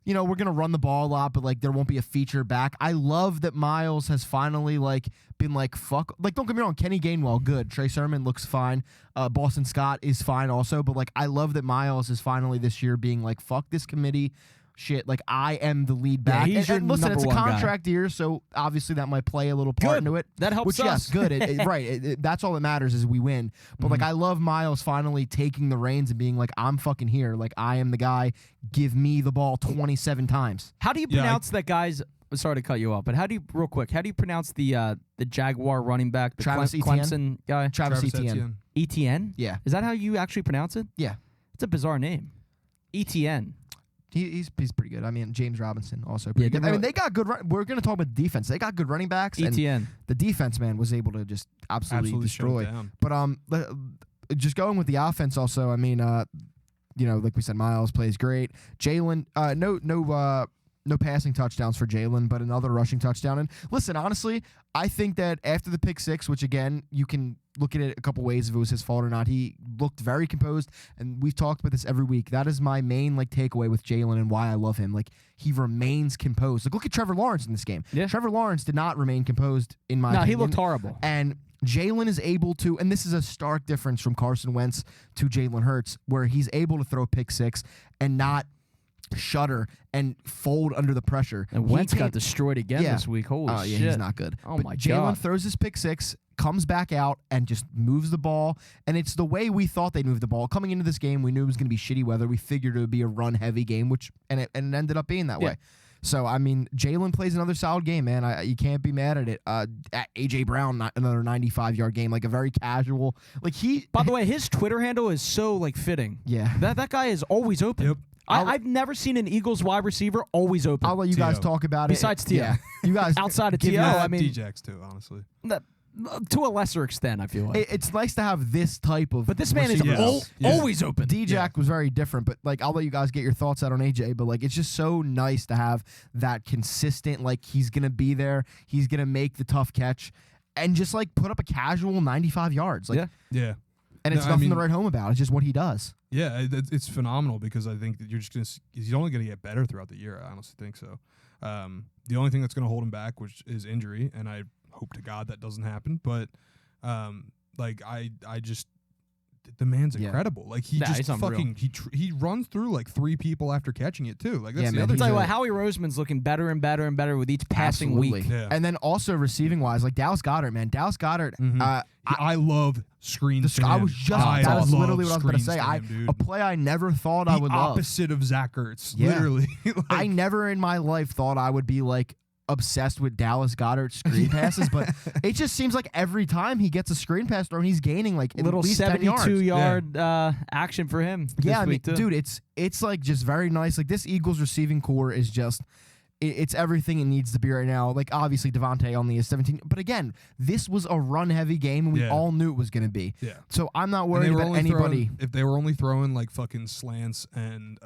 we're going to run the ball a lot, but like there won't be a feature back. I love that Miles has finally like been like fuck. Like don't get me wrong, Kenny Gainwell good, Trey Sermon looks fine, Boston Scott is fine also, but like I love that Miles is finally this year being like fuck this committee. Shit, like I am the lead back.
he's your
and listen, it's a
number one guy.
contract year, so obviously that might play a little part
Good.
into it.
That helps
Which,
us.
yes, good. Right. That's all that matters is we win. But like I love Miles finally taking the reins and being like, I'm fucking here. Like I am the guy. Give me the ball 27 times.
How do you
Yeah,
pronounce that guy's? Sorry to cut you off, but how do you pronounce the Jaguar running back, the
Travis
Clemson guy,
Travis Etienne.
ETN?
Yeah.
Is that how you actually pronounce it?
Yeah.
It's a bizarre name. ETN.
He's pretty good. I mean, James Robinson also pretty
Yeah,
good.
they
I mean,
really-
they got good. We're going to talk about defense. They got good running backs. And
ETN.
the defense, man, was able to just absolutely
absolutely shut it
destroy.
down.
But just going with the offense also, I mean, like we said, Miles plays great. Jalen, no passing touchdowns for Jalen, but another rushing touchdown. And listen, honestly, I think that after the pick six, which again, you can look at it a couple ways if it was his fault or not, he looked very composed. And we've talked about this every week. That is my main takeaway with Jalen and why I love him. Like he remains composed. Like look at Trevor Lawrence in this game.
Yeah.
Trevor Lawrence did not remain composed in my
No,
opinion.
he looked horrible.
And Jalen is able to, and this is a stark difference from Carson Wentz to Jalen Hurts, where he's able to throw pick six and not shudder and fold under the pressure.
And
He
Wentz got
came-
destroyed again
Yeah.
this week. Holy
Oh, yeah,
shit.
he's not good.
Oh,
But
my
Jalen
God.
throws his pick six, comes back out, and just moves the ball. And it's the way we thought they'd move the ball. Coming into this game, we knew it was going to be shitty weather. We figured it would be a run-heavy game, and it ended up being that
Yeah.
way. So, I mean, Jalen plays another solid game, man. You can't be mad at it. A.J. Brown, another 95-yard game, like a very casual. Like he.
By the way, his Twitter handle is so fitting.
Yeah.
That guy is always open.
Yep.
I've never seen an Eagles wide receiver always open.
I'll let you guys
T.O.
talk about
Besides
it.
T.O.
Yeah. You guys.
Outside of
give
T.O.,
me-
I mean,
D-Jax too, honestly.
to a lesser extent, I feel like.
It's nice to have this type of.
But this man is
receiver.
Yes.
always open.
D-Jack was very different, but I'll let you guys get your thoughts out on AJ. But it's just so nice to have that consistent. He's gonna be there. He's gonna make the tough catch, and just put up a casual 95 yards.
Yeah.
Yeah.
And it's
No, I
nothing to
mean-
write home about. It's just what he does.
Yeah, it's phenomenal because I think that you're just gonna he's only gonna get better throughout the year. I honestly think so. The only thing that's gonna hold him back, which is injury, and I hope to God that doesn't happen. But I just the man's
Yeah.
incredible. He
Nah,
just
he's unreal.
fucking he runs through 3 people after catching it too. That's
Yeah,
the
man,
other
he's
Tell you
thing.
what, Howie Roseman's looking better and better and better with each passing
Absolutely.
week.
Yeah.
And then also receiving wise, Dallas Goddard, man. Dallas Goddard.
Mhm. I love screens.
I was just. That was
love
literally what I was going to say.
screens to him, dude.
A play I never thought I
the
would love.
opposite of Zach Ertz.
Yeah.
Literally.
I never in my life thought I would be obsessed with Dallas Goedert's screen passes, but it just seems like every time he gets a screen pass thrown, he's gaining like
little
at least 10 yards.
72-yard action for him.
Yeah,
this week too.
dude, it's like just very nice. Like this Eagles receiving core is just. It's everything it needs to be right now. Like, obviously, Devontae only is 17. But again, this was a run-heavy game, and we all knew it was going to be.
Yeah.
So I'm not worried about anybody.
If they were only throwing, like, fucking slants and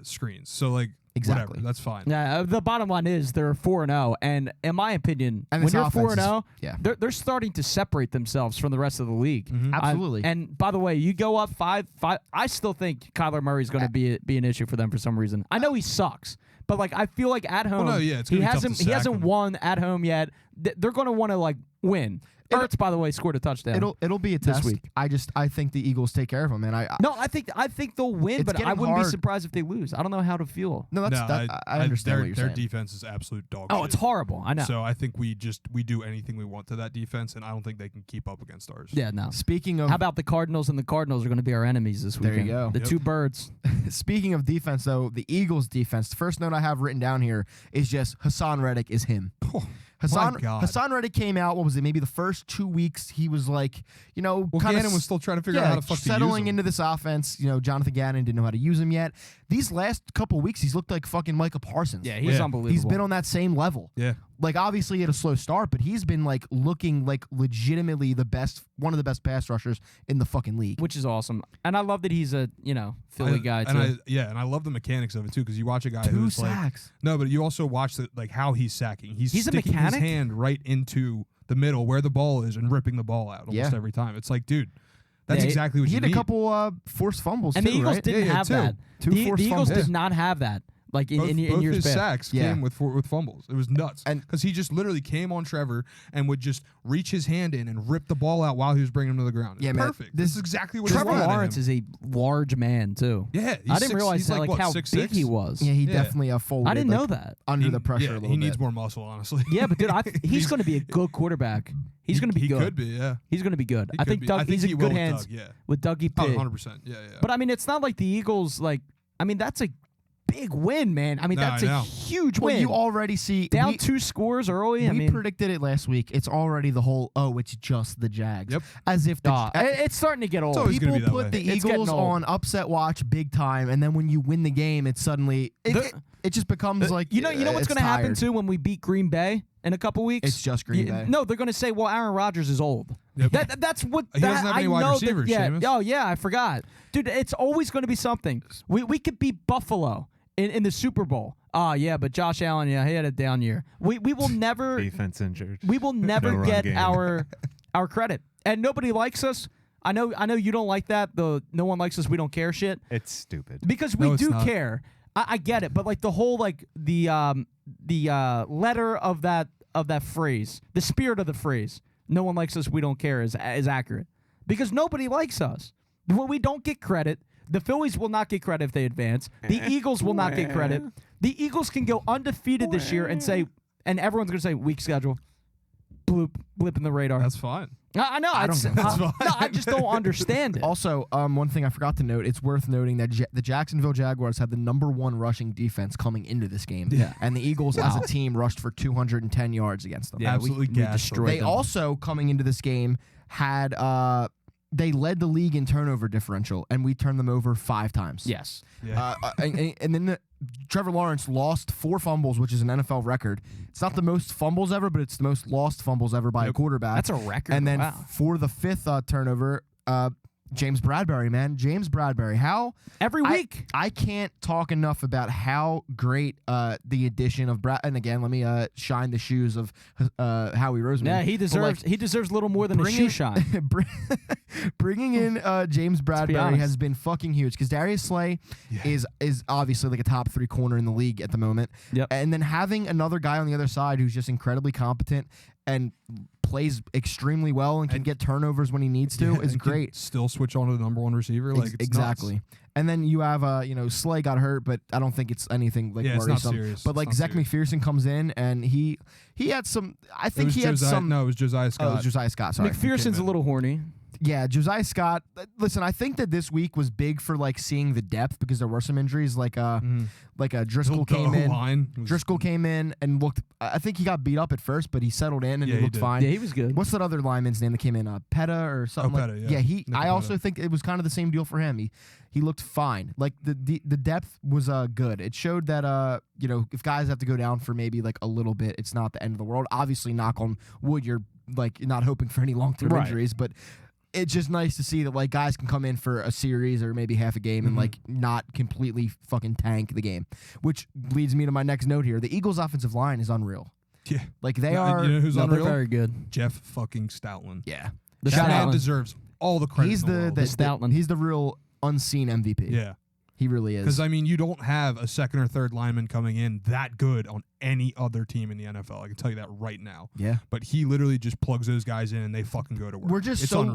screens. So, like,
Exactly.
whatever. That's fine.
Yeah, the bottom line is they're 4-0, and in my opinion,
And
when
this
you're
offense
4-0,
yeah.
they're starting to separate themselves from the rest of the league.
Mhm.
Absolutely.
And by the way, you go up 5. I still think Kyler Murray's going to be an issue for them for some reason. I know he sucks, but like I feel like at home,
Well, no, yeah, it's
he
gonna be tough to
hasn't
sack him.
won at home yet. They're going to want to like win. Ertz, by the way, scored a touchdown.
It'll be a
this
test.
week.
I think the Eagles take care of them, and I
I think they'll win,
It's
but I
getting
wouldn't be
hard.
surprised if they lose. I don't know how to feel.
no, that's
No,
I understand what you're
their
saying.
defense is absolute dog
Oh,
shit.
it's horrible. I know.
So I think we do anything we want to that defense, and I don't think they can keep up against ours.
Yeah, no.
Speaking of
How about the Cardinals? And the Cardinals are going to be our enemies this
There you
weekend.
go.
The
Yep.
two birds.
speaking of defense, though, the Eagles' defense. The first note I have written down here is just Hassan Reddick is him.
My God.
Hassan Reddick came out. What was it? Maybe the first 2 weeks he was like,
Well,
kind
Gannon was still trying to figure out how to fuck to use
settling
him.
into this offense. Jonathan Gannon didn't know how to use him yet. These last couple weeks, he's looked like fucking Micah Parsons.
Yeah, he's
Yeah.
unbelievable.
He's been on that same level.
Yeah.
Like obviously he had a slow start, but he's been like looking like legitimately one of the best pass rushers in the fucking league.
which is awesome. And I love that he's a Philly guy too.
And I love the mechanics of it too, because you watch a guy
2
who's like
sacks.
no, but you also watch like how he's sacking. He's
He's a
sticking his
mechanic?
hand right into the middle where the ball is and ripping the ball out almost
Yeah.
every time. It's like, dude, that's
Yeah,
exactly what
He
you
had
need.
a couple forced fumbles
and
too,
the Eagles
right?
didn't
Yeah,
have
two.
that.
Two
The
forced
Eagles
fumbles.
did not have that. Like in
both
years
his
past.
sacks
Yeah.
came with fumbles. It was nuts.
And-
because he just literally came on Trevor and would just reach his hand in and rip the ball out while he was bringing him to the ground. It's
Yeah, man,
perfect.
this-
This is exactly what
Trevor
you want
Lawrence is a large man too.
Yeah,
I didn't realize that, like how
6'6"?
big he was.
Yeah, he
Yeah.
definitely folded.
I didn't
like,
know that.
under the pressure a little
he
bit.
needs more muscle, honestly.
Yeah, but dude, he's going to be a good quarterback. He's going to be
he
good.
could be, yeah.
He's going to be good.
He
I
could
think
be.
Doug.
I think
He's
he
in
will
good
with
hands
Doug, yeah.
with Dougie
Oh,
P.
100%. Yeah.
But I mean, it's not like the Eagles. Like, I mean, that's a big win, man. I mean,
No,
that's
I
a
know.
huge
Well,
win.
you already see
Down
we,
2 scores early. I
we
mean,
predicted it last week. It's already the whole it's just the Jags.
Yep.
As if the
it's starting to get old.
always gonna
people
be that
put
way.
the
It's getting
Eagles
old.
on upset watch big time, and then when you win the game, it's suddenly it just becomes like
You know what's
going
going to happen too when we beat Green Bay in a couple weeks?
It's just Green Bay.
No, they're going to say, "Well, Aaron Rodgers is old."
Yep.
That's what.
He doesn't have any wide
know
receivers,
That, yeah.
Seamus.
Oh yeah, I forgot, dude. It's always going to be something. We could beat Buffalo in the Super Bowl. Oh yeah, but Josh Allen, yeah, he had a down year. We will never.
Defense injured.
We will never
No run
get
game.
our credit, and nobody likes us. I know you don't like that. The no one likes us. We don't care shit.
It's stupid.
Because we
No, it's
do
not.
care. I get it, but like the whole like the letter of that phrase, the spirit of the phrase, "No one likes us, we don't care," is accurate. Because nobody likes us. When we don't get credit, the Phillies will not get credit if they advance. The Eagles will not get credit. The Eagles can go undefeated this year and say, and everyone's gonna say weak schedule, blip in the radar.
That's fine.
I know.
don't know.
That's fine.
No, I just don't understand it.
Also, one thing I forgot to note, it's worth noting that the Jacksonville Jaguars had the #1 rushing defense coming into this game.
Yeah.
And the Eagles as a team rushed for 210 yards against them.
Yeah,
Absolutely
we
gassed
destroyed
They
them.
also, coming into this game, had they led the league in turnover differential, and we turned them over 5 times.
Yes.
Yeah.
And then Trevor Lawrence lost 4 fumbles, which is an NFL record. It's not the most fumbles ever, but it's the most lost fumbles ever by a
Yep.
quarterback.
That's a record.
And then
wow.
for the 5th turnover, James Bradbury, man. James Bradbury. How
Every week.
I can't talk enough about how great the addition of Brad. And again, let me shine the shoes of Howie Roseman.
Yeah, he
But, like,
deserves a little more than a shoe shine.
bringing in James Bradbury
honest.
has been fucking huge because Darius Slay is obviously like a top 3 corner in the league at the moment.
Yep.
And then having another guy on the other side who's just incredibly competent and plays extremely well and can get turnovers when he needs to
Yeah,
is
and can
great.
Still switch on to the #1 receiver. Like it's
Exactly.
nuts.
And then you have Slay got hurt, but I don't think it's anything like
Yeah, it's not
worrisome.
serious.
But
It's
like
not
Zach
serious.
McPherson comes in and he had some. I
It
think
was
he had
Josiah,
some.
No, it was Josiah
Oh,
Scott.
it was Josiah Scott. Sorry.
McPherson's a little horny.
Yeah, Josiah Scott. Listen, I think that this week was big for like seeing the depth because there were some injuries. Like Driscoll came in. Driscoll came in and looked. I think he got beat up at first, but he settled in and he looked fine.
Yeah, he was good.
What's that other lineman's name that came in? Petta or something.
Petta, yeah.
He. I also think it was kind of the same deal for him. He looked fine. Like the depth was good. It showed that if guys have to go down for maybe like a little bit, it's not the end of the world. Obviously, knock on wood, you're like not hoping for any long-term injuries, but it's just nice to see that like guys can come in for a series or maybe half a game and like not completely fucking tank the game. Which leads me to my next note here. The Eagles' offensive line is unreal.
Yeah.
Like they are.
You know who's unreal?
They're very good.
Jeff fucking Stoutland.
Yeah.
That man deserves all the credit.
He's
in the world.
Stoutland.
He's the real unseen MVP.
Yeah.
He really is.
Because, I mean, you don't have a second or third lineman coming in that good on any other team in the NFL. I can tell you that right now.
Yeah.
But he literally just plugs those guys in and they fucking go to work.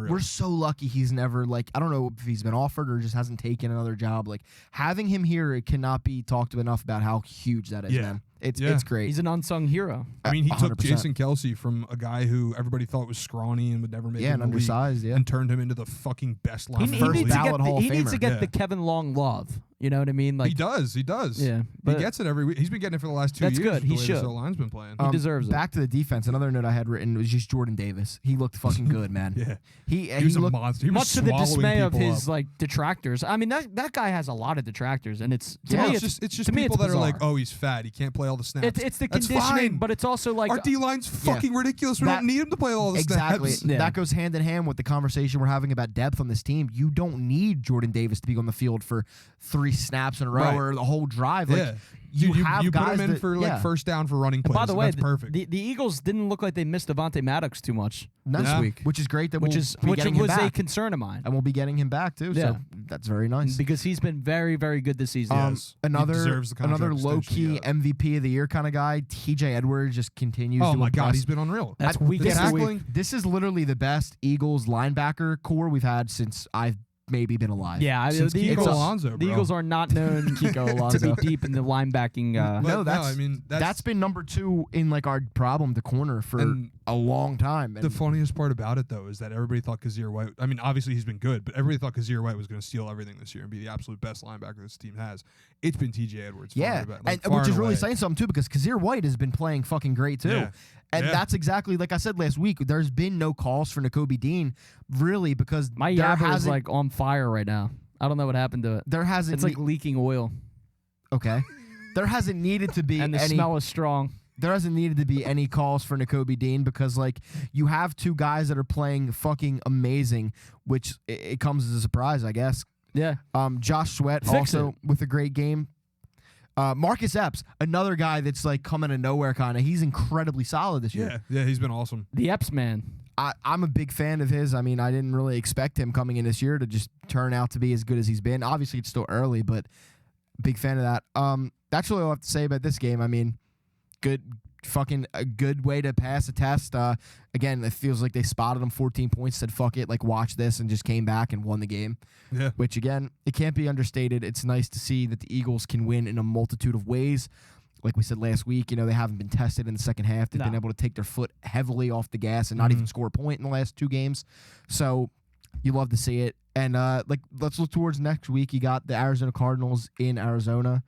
We're so lucky he's never, like, I don't know if he's been offered or just hasn't taken another job. Like, having him here, it cannot be talked enough about how huge that is, man. It's great.
He's an unsung hero.
I mean, he
100%.
took Jason Kelsey from a guy who everybody thought was scrawny and would never make it in the
undersized,
league and turned him into the fucking best lineman.
First ballot Hall of
He needs to
Famer.
get the Kevin Long love. You know what I mean? Like
He does.
Yeah,
He
but
gets it every week. He's been getting it for the last 2
That's
years.
good.
The
He
way
should.
The line's been playing.
he deserves it.
Back to the defense. Another note I had written was just Jordan Davis. He looked fucking good, man.
Yeah.
He
was a
looked
monster. He was
Much to the
swallowing
dismay of
people
his
up.
like detractors. I mean, that guy has a lot of detractors, and it's to
Yeah,
me,
it's just
to me,
people
it's
that are like,
bizarre.
oh, he's fat. He can't play all the snaps.
It's the
That's
conditioning,
fine.
but it's also like
Our D line's fucking ridiculous. We
that-
don't need him to play all the
exactly.
snaps.
Yeah.
That goes hand in hand with the conversation we're having about depth on this team. You don't need Jordan Davis to be on the field for 3 snaps in a row
Right.
or the whole drive. Like,
Yeah.
you have
you
guys
put him in
that-
for like
yeah.
first down for running plays.
By the way,
that's perfect.
The Eagles didn't look like they missed Devontae Maddox too much this
Yeah.
week,
which is great. That
which
we'll be getting him
was a
back.
concern of mine
And we'll be getting him back too.
Yeah.
So that's very nice.
because he's been very, very good this season.
Yes. He deserves the contract
Another
extension
low
he
key
got.
MVP of the year kind of guy. TJ Edwards just continues.
Oh
to
my God,
impress.
he's been unreal.
That's week
the
after week.
tackling.
This is literally the best Eagles linebacker core we've had since I've maybe been alive.
Yeah,
Since
the
Kiko
Eagles,
Alonso,
the
bro.
Eagles are not known
Kiko
to
Alonso.
be deep in the linebacking.
No,
I mean
that's been number 2 in like our problem, the corner, for
And
a long time.
the funniest part about it though is that everybody thought Kazir White. I mean, obviously he's been good, but everybody thought Kazir White was going to steal everything this year and be the absolute best linebacker this team has. It's been TJ Edwards.
yeah,
far
and
far
which is really
away.
saying something too, because Kazir White has been playing fucking great too.
Yeah.
And
Yeah.
that's exactly like I said last week. There's been no calls for Nakobe Dean, really, because
My
there
Yabber is
hasn't-
like on fire right now. I don't know what happened to it.
there hasn't
It's like leaking oil,
okay. There hasn't needed to be
and the
any
smell is strong.
there hasn't needed to be any calls for Nakobe Dean because like you have 2 guys that are playing fucking amazing, which it comes as a surprise, I guess.
Yeah,
Josh Sweat
Fix
also with a great game. Marcus Epps, another guy that's like coming out of nowhere kind of. He's incredibly solid this year.
Yeah, he's been awesome.
the Epps man.
I'm a big fan of his. I mean, I didn't really expect him coming in this year to just turn out to be as good as he's been. Obviously, it's still early, but big fan of that. That's really all I have to say about this game. I mean, a good way to pass a test. Again, it feels like they spotted him 14 points, said, fuck it, like watch this, and just came back and won the game.
Yeah.
Which, again, it can't be understated. It's nice to see that the Eagles can win in a multitude of ways. Like we said last week, they haven't been tested in the second half. They've been able to take their foot heavily off the gas and not even score a point in the last 2 games. So you love to see it. And let's look towards next week. You got the Arizona Cardinals in Arizona.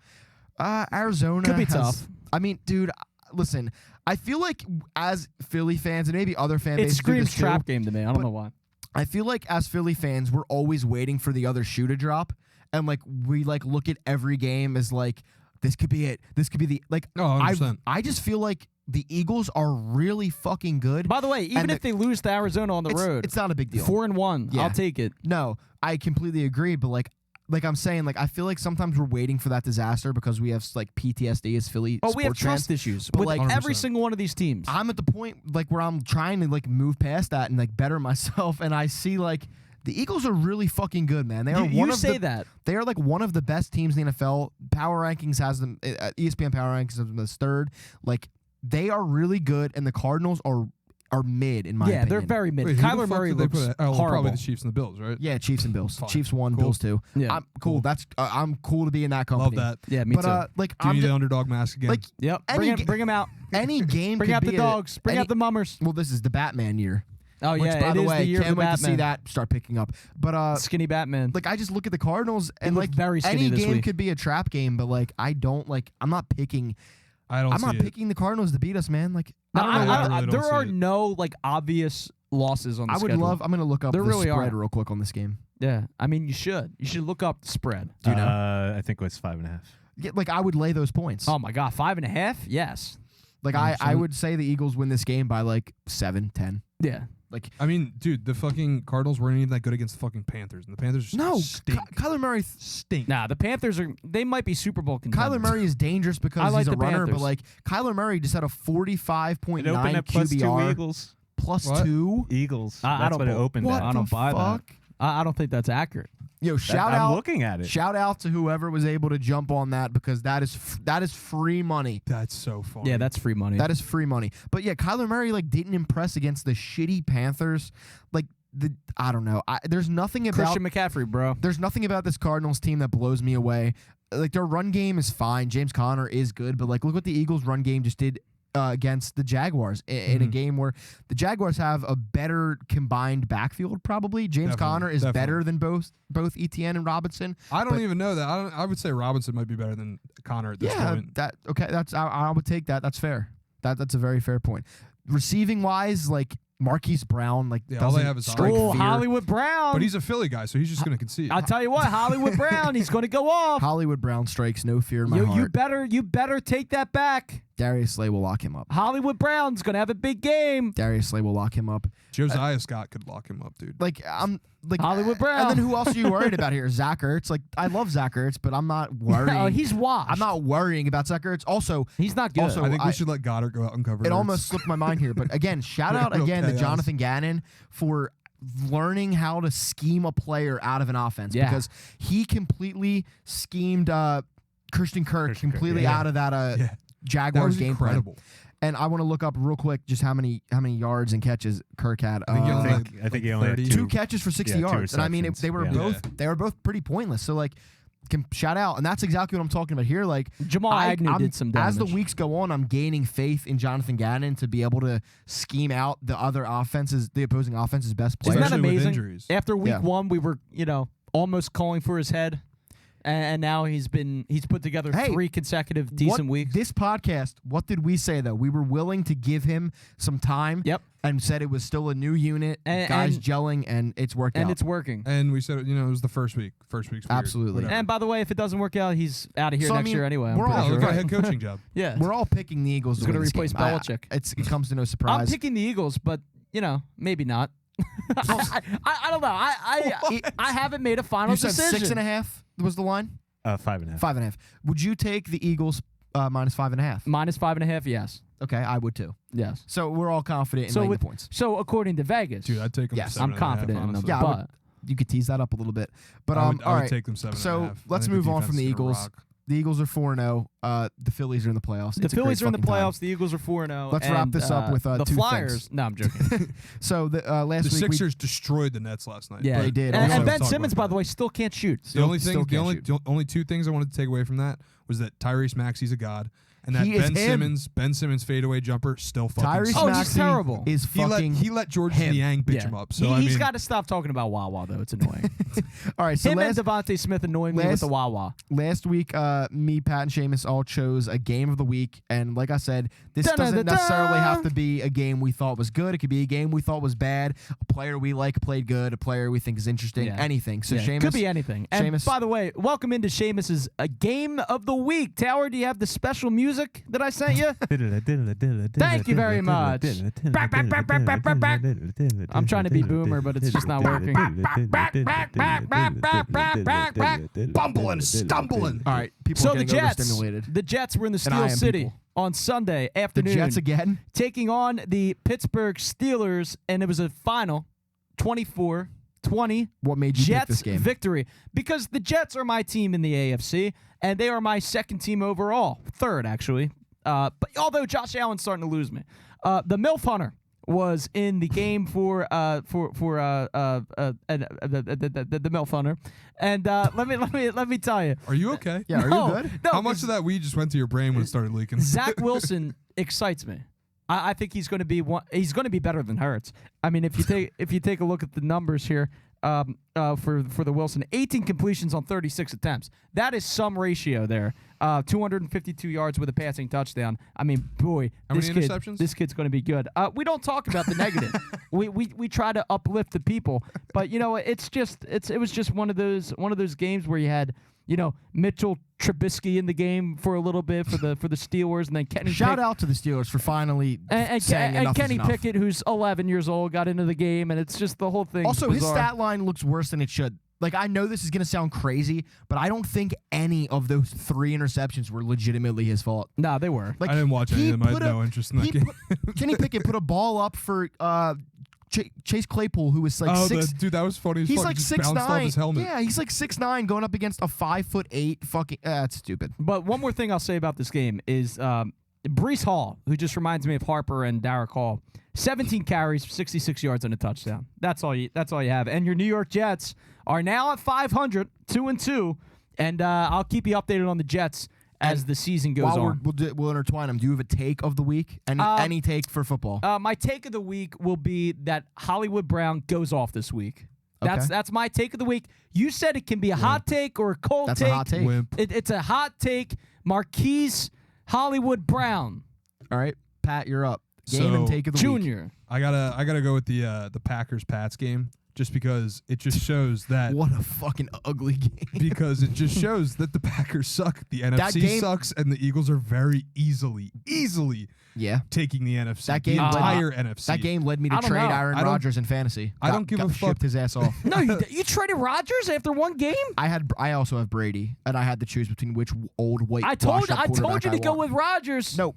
Arizona
Could be
has-
tough.
I mean, dude, listen, I feel like as Philly fans and maybe other fan
It
bases do
screams
this too,
trap game to me. I don't
but-
know why.
I feel like as Philly fans, we're always waiting for the other shoe to drop. And like we like look at every game as like this could be it. This could be the like
No, 100%.
I just feel like the Eagles are really fucking good.
By the way, even
And
if they lose to Arizona on the road,
it's not a big deal.
4-1,
Yeah.
I'll take it.
No, I completely agree, but like I'm saying, like I feel like sometimes we're waiting for that disaster because we have like PTSD as Philly.
Oh, we have
sports fans.
trust issues
But,
with
like,
every
100%.
single one of these teams.
I'm at the point like where I'm trying to like move past that and like better myself, and I see like the Eagles are really fucking good, man. They are
you say that.
They are like one of the best teams in the NFL. Power Rankings has them. ESPN Power Rankings has them as 3rd. Like they are really good, and the Cardinals are mid in my opinion.
Yeah, they're very mid.
Wait, who the
Kyler
fuck
Murray
did they
looks
put at-
horrible.
Probably the Chiefs and the Bills, right?
Yeah, Chiefs and Bills.
Fine.
Chiefs 1,
Cool.
Bills 2.
Yeah.
I'm cool.
Cool.
That's I'm cool to be in that company.
Love that.
Yeah, me
But
too.
like
Give
I'm
me
just,
the underdog mask again.
like
Yep.
any ga-
Bring him out.
any game.
Bring
could
out the
be
dogs. Bring
any-
out the mummers.
Well, this is the Batman year.
Oh,
which,
yeah,
by
it
the
is
way,
the year of
can't
the
wait to see
Batman.
that start picking up. But
Skinny Batman.
like I just look at the Cardinals and
looked
like
very skinny
any
this
game
week.
could be a trap game, but like I'm not picking
I'm not
picking the Cardinals to beat us, man. Like
No,
I really don't
there
see
are
it.
no like obvious losses on the
I would
schedule.
love. I'm gonna look up
There
the
really
spread
are.
real quick on this game.
Yeah, I mean you should look up the spread.
Do you know?
I think it was 5.5.
Yeah, like I would lay those points.
Oh my God, 5.5? Yes.
Like I would say the Eagles win this game by like 7, 10.
Yeah.
Like
I mean, dude, the fucking Cardinals weren't even that good against the fucking Panthers, and the Panthers just
no,
stink.
Kyler Murray.
Stink.
Nah, the Panthers they might be Super Bowl contenders.
Kyler Murray is dangerous because
I like
he's a
the
runner, but
Panthers.
like Kyler Murray just had a 45.9
It opened at plus 2
QBR
Eagles.
plus
What?
2.
Eagles.
I
That's
don't
what it
bel-
opened
What
at.
I don't
the
buy that.
fuck?
I don't think that's accurate.
Yo, shout
I'm
out!
looking at it.
Shout out to whoever was able to jump on that because that is free money.
That's so funny.
Yeah, that's free money.
That is free money. But yeah, Kyler Murray like didn't impress against the shitty Panthers. Like I don't know. There's nothing about
Christian McCaffrey, bro.
There's nothing about this Cardinals team that blows me away. Like their run game is fine. James Conner is good, but like look what the Eagles' run game just did against the Jaguars in a game where the Jaguars have a better combined backfield. Probably James
Definitely,
Conner is
definitely.
better than both Etienne and Robinson.
I don't
but-
even know that. I would say Robinson might be better than Connor at this
Yeah,
point.
that's I would take that. That's fair. That's a very fair point. Receiving wise, like Marquise Brown, like
Yeah, all they
doesn't
have is
strike
Oh,
fear.
Hollywood Brown.
But he's a Philly guy, so he's just going to concede.
I'll tell you what, Hollywood Brown, he's going to go off.
Hollywood Brown strikes no fear in my
You
heart.
better take that back.
Darius Slay will lock him up.
Hollywood Brown's going to have a big game.
Darius Slay will lock him up.
Josiah Scott could lock him up, dude.
Like I'm like
Hollywood Brown.
And then who else are you worried about here? Zach Ertz. Like I love Zach Ertz, but I'm not worrying.
No, he's washed.
I'm not worrying about Zach Ertz. Also,
He's not good.
Also,
I think
I-
we should let Goddard go out and cover
it
Ertz.
almost slipped my mind here, but again, shout out
Real
again to
chaos.
Jonathan Gannon for learning how to scheme a player out of an offense
Yeah.
because he completely schemed Christian Kirk completely
yeah.
out of that
Yeah. That
Jaguars
was
game
incredible.
plan. And I want to look up real quick just how many yards and catches Kirk had.
I think he only
I think he only had
30.
Two catches for 60
Yeah, two
yards, and I mean
receptions.
they were
Yeah.
both pretty pointless. So like, shout out, and that's exactly what I'm talking about here. Like
Jamal Agnew did some damage.
as the weeks go on, I'm gaining faith in Jonathan Gannon to be able to scheme out the opposing offense's best
Isn't
players.
that
Especially with
amazing?
injuries.
After week
Yeah.
1, we were, almost calling for his head. And now he's put together
Hey,
3 consecutive decent weeks.
This podcast, what did we say though? We were willing to give him some time.
Yep.
And said it was still a new unit,
And-
guys
and-
gelling, and it's worked
And
out.
it's working.
And we said, it was the first week. First week's weird.
Absolutely.
Whatever.
And by the way, if it doesn't work out, he's out of here
So, I
next
mean,
year anyway. I'm
we're
pretty
all-
Oh,
sure.
look at head coaching job.
Yeah.
We're all picking the Eagles
He's
to
gonna
win this
replace
game.
Belichick.
It comes to no
I'm
surprise.
picking the Eagles, but, maybe not. I don't know. I haven't made a final
You said
decision.
6.5 was the line.
5.5.
5.5. Would you take the Eagles minus 5.5?
Minus 5.5, yes.
Okay, I would too.
Yes.
So we're all confident in
So
laying
with-
the points.
So according to Vegas,
Dude, I'd take them
Yes,
to
I'm
7.5,
confident in them.
honestly.
Yeah, I
but
would- You could tease that up a little bit, but
I would
all right.
take them 7.5.
So
I
let's
think
move on
defense
from the
is gonna
Eagles.
rock.
The Eagles are 4-0. The Phillies are in the playoffs.
the
It's a great
Phillies are in the
fucking time.
playoffs. The Eagles are 4-0.
Let's wrap
and,
this up with,
the
two
Flyers.
things.
No, I'm joking.
So the last
The
week
Sixers destroyed the Nets last night.
Yeah,
They did.
And,
Also,
and Ben
talk
Simmons,
about
by the
that.
way, still can't shoot.
The only
still
thing, the
can't
only,
shoot.
the only two things I wanted to take away from that was that Tyrese Maxey's a god, and that
He is him.
Ben Simmons fadeaway jumper still fucking.
Tyrese
sucks.
Oh, he's
Maxey
terrible.
is fucking.
He let George
him.
Niang bitch
Yeah.
him up. So I
He's
mean,
got to stop talking about Wawa, though. It's annoying.
all right. So
Him and
last,
Devontae Smith annoying me with
last-
the Wawa.
last week, me, Pat, and Seamus all chose a game of the week, and like I said, this doesn't
Dun-dun-dun-dun.
necessarily have to be a game we thought was good. It could be a game we thought was bad. A player we like played good. A player we think is interesting.
Yeah.
Anything. So
Yeah,
Seamus,
could be anything. And
Seamus-
by the way, welcome into Seamus's game of the week. Tower, do you have the special music that I sent you?
Thank
you very much. Back, back, back, back, back, back, back. I'm trying to be boomer, but it's just not working.
bumbling, stumbling.
all right, people
So
are
the
getting
Jets,
overstimulated.
the Jets were in the
And I
Steel
am
City
people.
on Sunday
The
afternoon,
Jets again.
taking on the Pittsburgh Steelers, and it was a final 24-20
What made you pick
Jets
this game?
victory. Because the Jets are my team in the AFC, and they are my second team overall, third actually. But although Josh Allen's starting to lose me, the MILF Hunter was in the game for the MILF Hunter, and let me tell you,
Are you okay?
Yeah, are
No,
you good?
no,
How much of that weed just went to your brain when it started leaking?
Zach Wilson excites me. I think he's going to be one. He's going to be better than Hurts. I mean, if you take a look at the numbers here, for the Wilson, 18 completions on 36 attempts. That is some ratio there. 252 yards with a passing touchdown. I mean, boy,
How many interceptions?
This kid's going to be good. We don't talk about the negative. We try to uplift the people, but you know, it was just one of those games where you had, you know, Mitchell Trubisky in the game for a little bit for the Steelers, and then Kenny.
Shout out to the Steelers for finally saying enough
Kenny
is enough.
Pickett, who's 11 years old, got into the game, and it's just the whole thing.
Also, his
bizarre.
stat line looks worse than it should. Like, I know this is going to sound crazy, but I don't think any of those 3 interceptions were legitimately his fault.
Nah, they were.
Like,
I didn't watch any
he
of them. I
put
had
a-
no interest in that game.
Kenny Pickett put a ball up for Chase Claypool, who was like
Dude, that was funny. As
He's
fuck.
like
He just bounced off his
6'9".
helmet.
Yeah, he's like 6'9", going up against a 5'8" fucking. That's stupid.
But one more thing I'll say about this game is Bryce Hall, who just reminds me of Harper and Derek Hall. 17 carries, 66 yards and a touchdown. That's all you have. And your New York Jets are now at 500, 2-2, and I'll keep you updated on the Jets as the season goes
While
on.
we'll intertwine them. Do you have a take of the week? Any take for football?
My take of the week will be that Hollywood Brown goes off this week.
Okay.
That's my take of the week. You said it can be a hot take or a cold
That's
take.
a hot take.
Wimp.
It's a hot take. Marquise Hollywood Brown
All right, Pat, you're up. Game and
So,
take of the week.
Jr.
I gotta go with the Packers Pats game just because it just shows that
What a fucking ugly game.
because it just shows that the Packers suck, the NFC
game-
sucks, and the Eagles are very easily
Yeah.
taking the NFC.
That
the
game-
entire NFC.
That game led me to
I don't
trade
know.
Aaron
I don't-
Rodgers in fantasy.
I don't give a fuck.
Shipped his ass off.
No, you traded Rodgers after one game?
I also have Brady, and I had to choose between which old white.
I told
washed-up
you to
quarterback
go
I want.
with Rodgers.
No,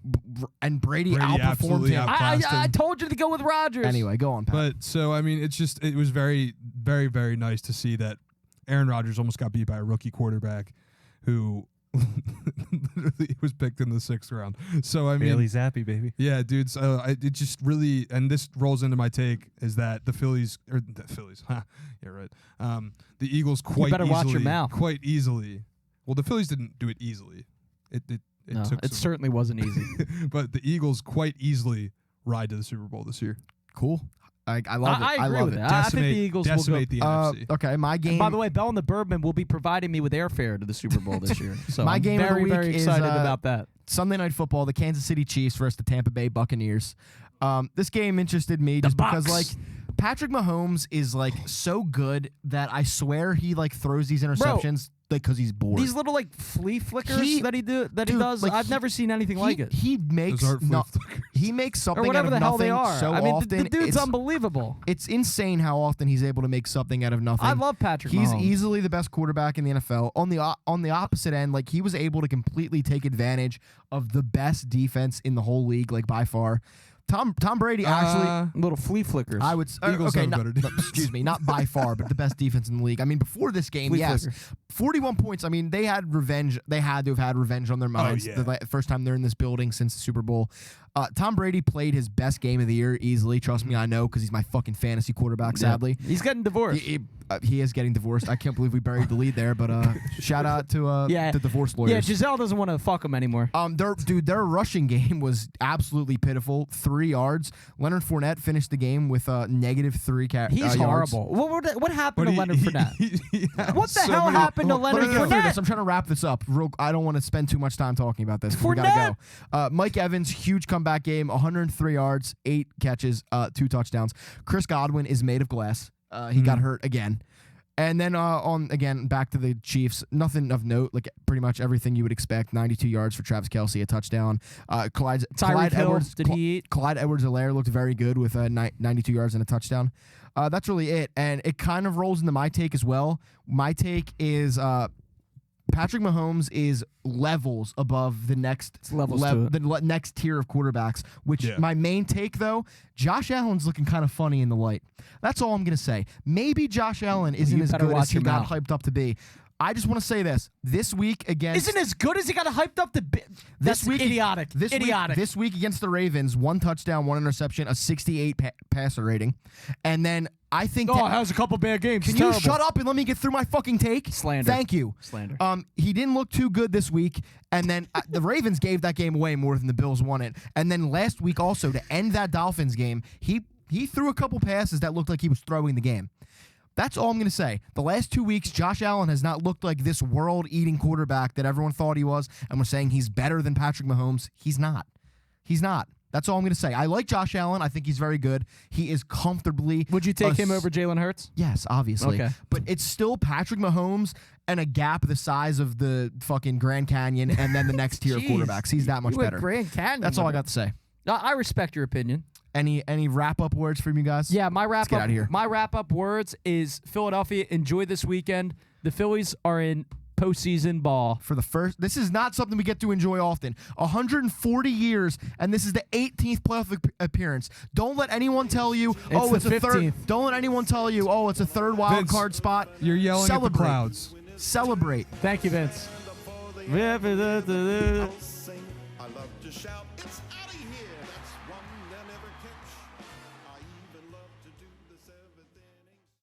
and Brady
Brady
outperformed
absolutely
him.
outclassed
I
him.
told you to go with Rodgers.
Anyway, go on, Pat.
But so I mean, it was very, very, very nice to see that Aaron Rodgers almost got beat by a rookie quarterback who literally was picked in the 6th round. So I mean,
Bailey Zappi, baby.
yeah, dude. So it just really, and this rolls into my take is that the Phillies, yeah, right. The Eagles quite
better
easily,
watch your mouth.
quite easily. Well, the Phillies didn't do it easily. It
No,
took
it
some,
certainly wasn't easy.
but the Eagles quite easily ride to the Super Bowl this year.
Cool. I love it.
I agree
love
with
it.
that. I think the Eagles will go.
decimate the NFC.
Okay, my game.
And by the way, Bell and the Birdman will be providing me with airfare to the Super Bowl this year. So
My
I'm
game of the
very,
week
very
is,
excited about that.
Sunday Night Football, the Kansas City Chiefs versus the Tampa Bay Buccaneers. This game interested me just because,
Bucs.
like, Patrick Mahomes is like so good that I swear he like throws these interceptions because he's bored.
These little like flea flickers that he
dude,
does.
like,
I've never seen anything like it.
He makes
Those aren't flea
no,
flickers.
he makes something
Or whatever
out
the
of
hell
nothing
they are.
so
I mean,
often.
the dude's
it's,
unbelievable.
it's insane how often he's able to make something out of nothing.
I love Patrick
He's
Mahomes.
easily the best quarterback in the NFL. On the opposite end, like he was able to completely take advantage of the best defense in the whole league, like by far. Tom Brady actually.
Little flea flickers.
I would
Eagles
okay,
have a
not,
better
no,
defense.
excuse me, not by far, but the best defense in the league. I mean, before this game,
Flea
yes,
flicker.
41 points. I mean, they had revenge. They had to have had revenge on their minds.
yeah.
The first time they're in this building since the Super Bowl. Tom Brady played his best game of the year easily. Trust me, I know because he's my fucking fantasy quarterback. Sadly,
He's getting divorced.
he is getting divorced. I can't believe we buried the lead there, but shout out to the divorce lawyers.
Yeah, Giselle doesn't want to fuck him anymore.
Their rushing game was absolutely pitiful. 3 yards. Leonard Fournette finished the game with -3
He's
yards.
horrible. What happened
But
to Leonard Fournette?
he had
What the
so
hell
many-
happened to
Let me
Leonard
get through
Fournette?
this. I'm trying to wrap this up. I don't want to spend too much time talking about this. We gotta go. Mike Evans, huge comeback game. 103 yards, 8 catches, 2 touchdowns. Chris Godwin is made of glass. He got hurt again. And then back to the Chiefs. Nothing of note. Like pretty much everything you would expect. 92 yards for Travis Kelce, a touchdown. Clyde
Hill,
Edwards.
did he eat?
Clyde Edwards-Helaire looked very good with 92 yards and a touchdown. That's really it. And it kind of rolls into my take as well. My take is Patrick Mahomes is levels above the next
levels to it.
the next tier of quarterbacks. Which
Yeah.
my main take though, Josh Allen's looking kind of funny in the light. That's all I'm gonna say. Maybe Josh Allen isn't
You
as
better
good as
watch
he
your
got
mouth.
hyped up to be. I just want to say this week against
Isn't as good as he got hyped up to be. That's idiotic. Idiotic.
This week against the Ravens, 1 touchdown, 1 interception, a 68 passer rating. And then I think
has a couple bad games.
Can you shut up and let me get through my fucking take?
Slander.
Thank you.
Slander.
He didn't look too good this week, and then the Ravens gave that game away more than the Bills won it. And then last week also, to end that Dolphins game, he threw a couple passes that looked like he was throwing the game. That's all I'm going to say. The last 2 weeks, Josh Allen has not looked like this world-eating quarterback that everyone thought he was, and we're saying he's better than Patrick Mahomes. He's not. He's not. That's all I'm going to say. I like Josh Allen. I think he's very good. He is comfortably...
Would you take him over Jalen Hurts?
Yes, obviously.
Okay.
But it's still Patrick Mahomes and a gap the size of the fucking Grand Canyon and then the next tier of quarterbacks. He's that much better.
Grand Canyon.
That's all I got to say.
I respect your opinion.
Any wrap-up words from you guys?
Yeah, my
Let's get out of here.
My wrap-up words is Philadelphia, enjoy this weekend. The Phillies are in postseason ball.
For the first, this is not something we get to enjoy often. 140 years, and this is the 18th playoff appearance. Don't let anyone tell you, it's a third. Don't let anyone tell you, it's a third wild card spot.
You're yelling at the clouds.
Celebrate.
Thank you, Vince.
I'll sing, I love to shout. It's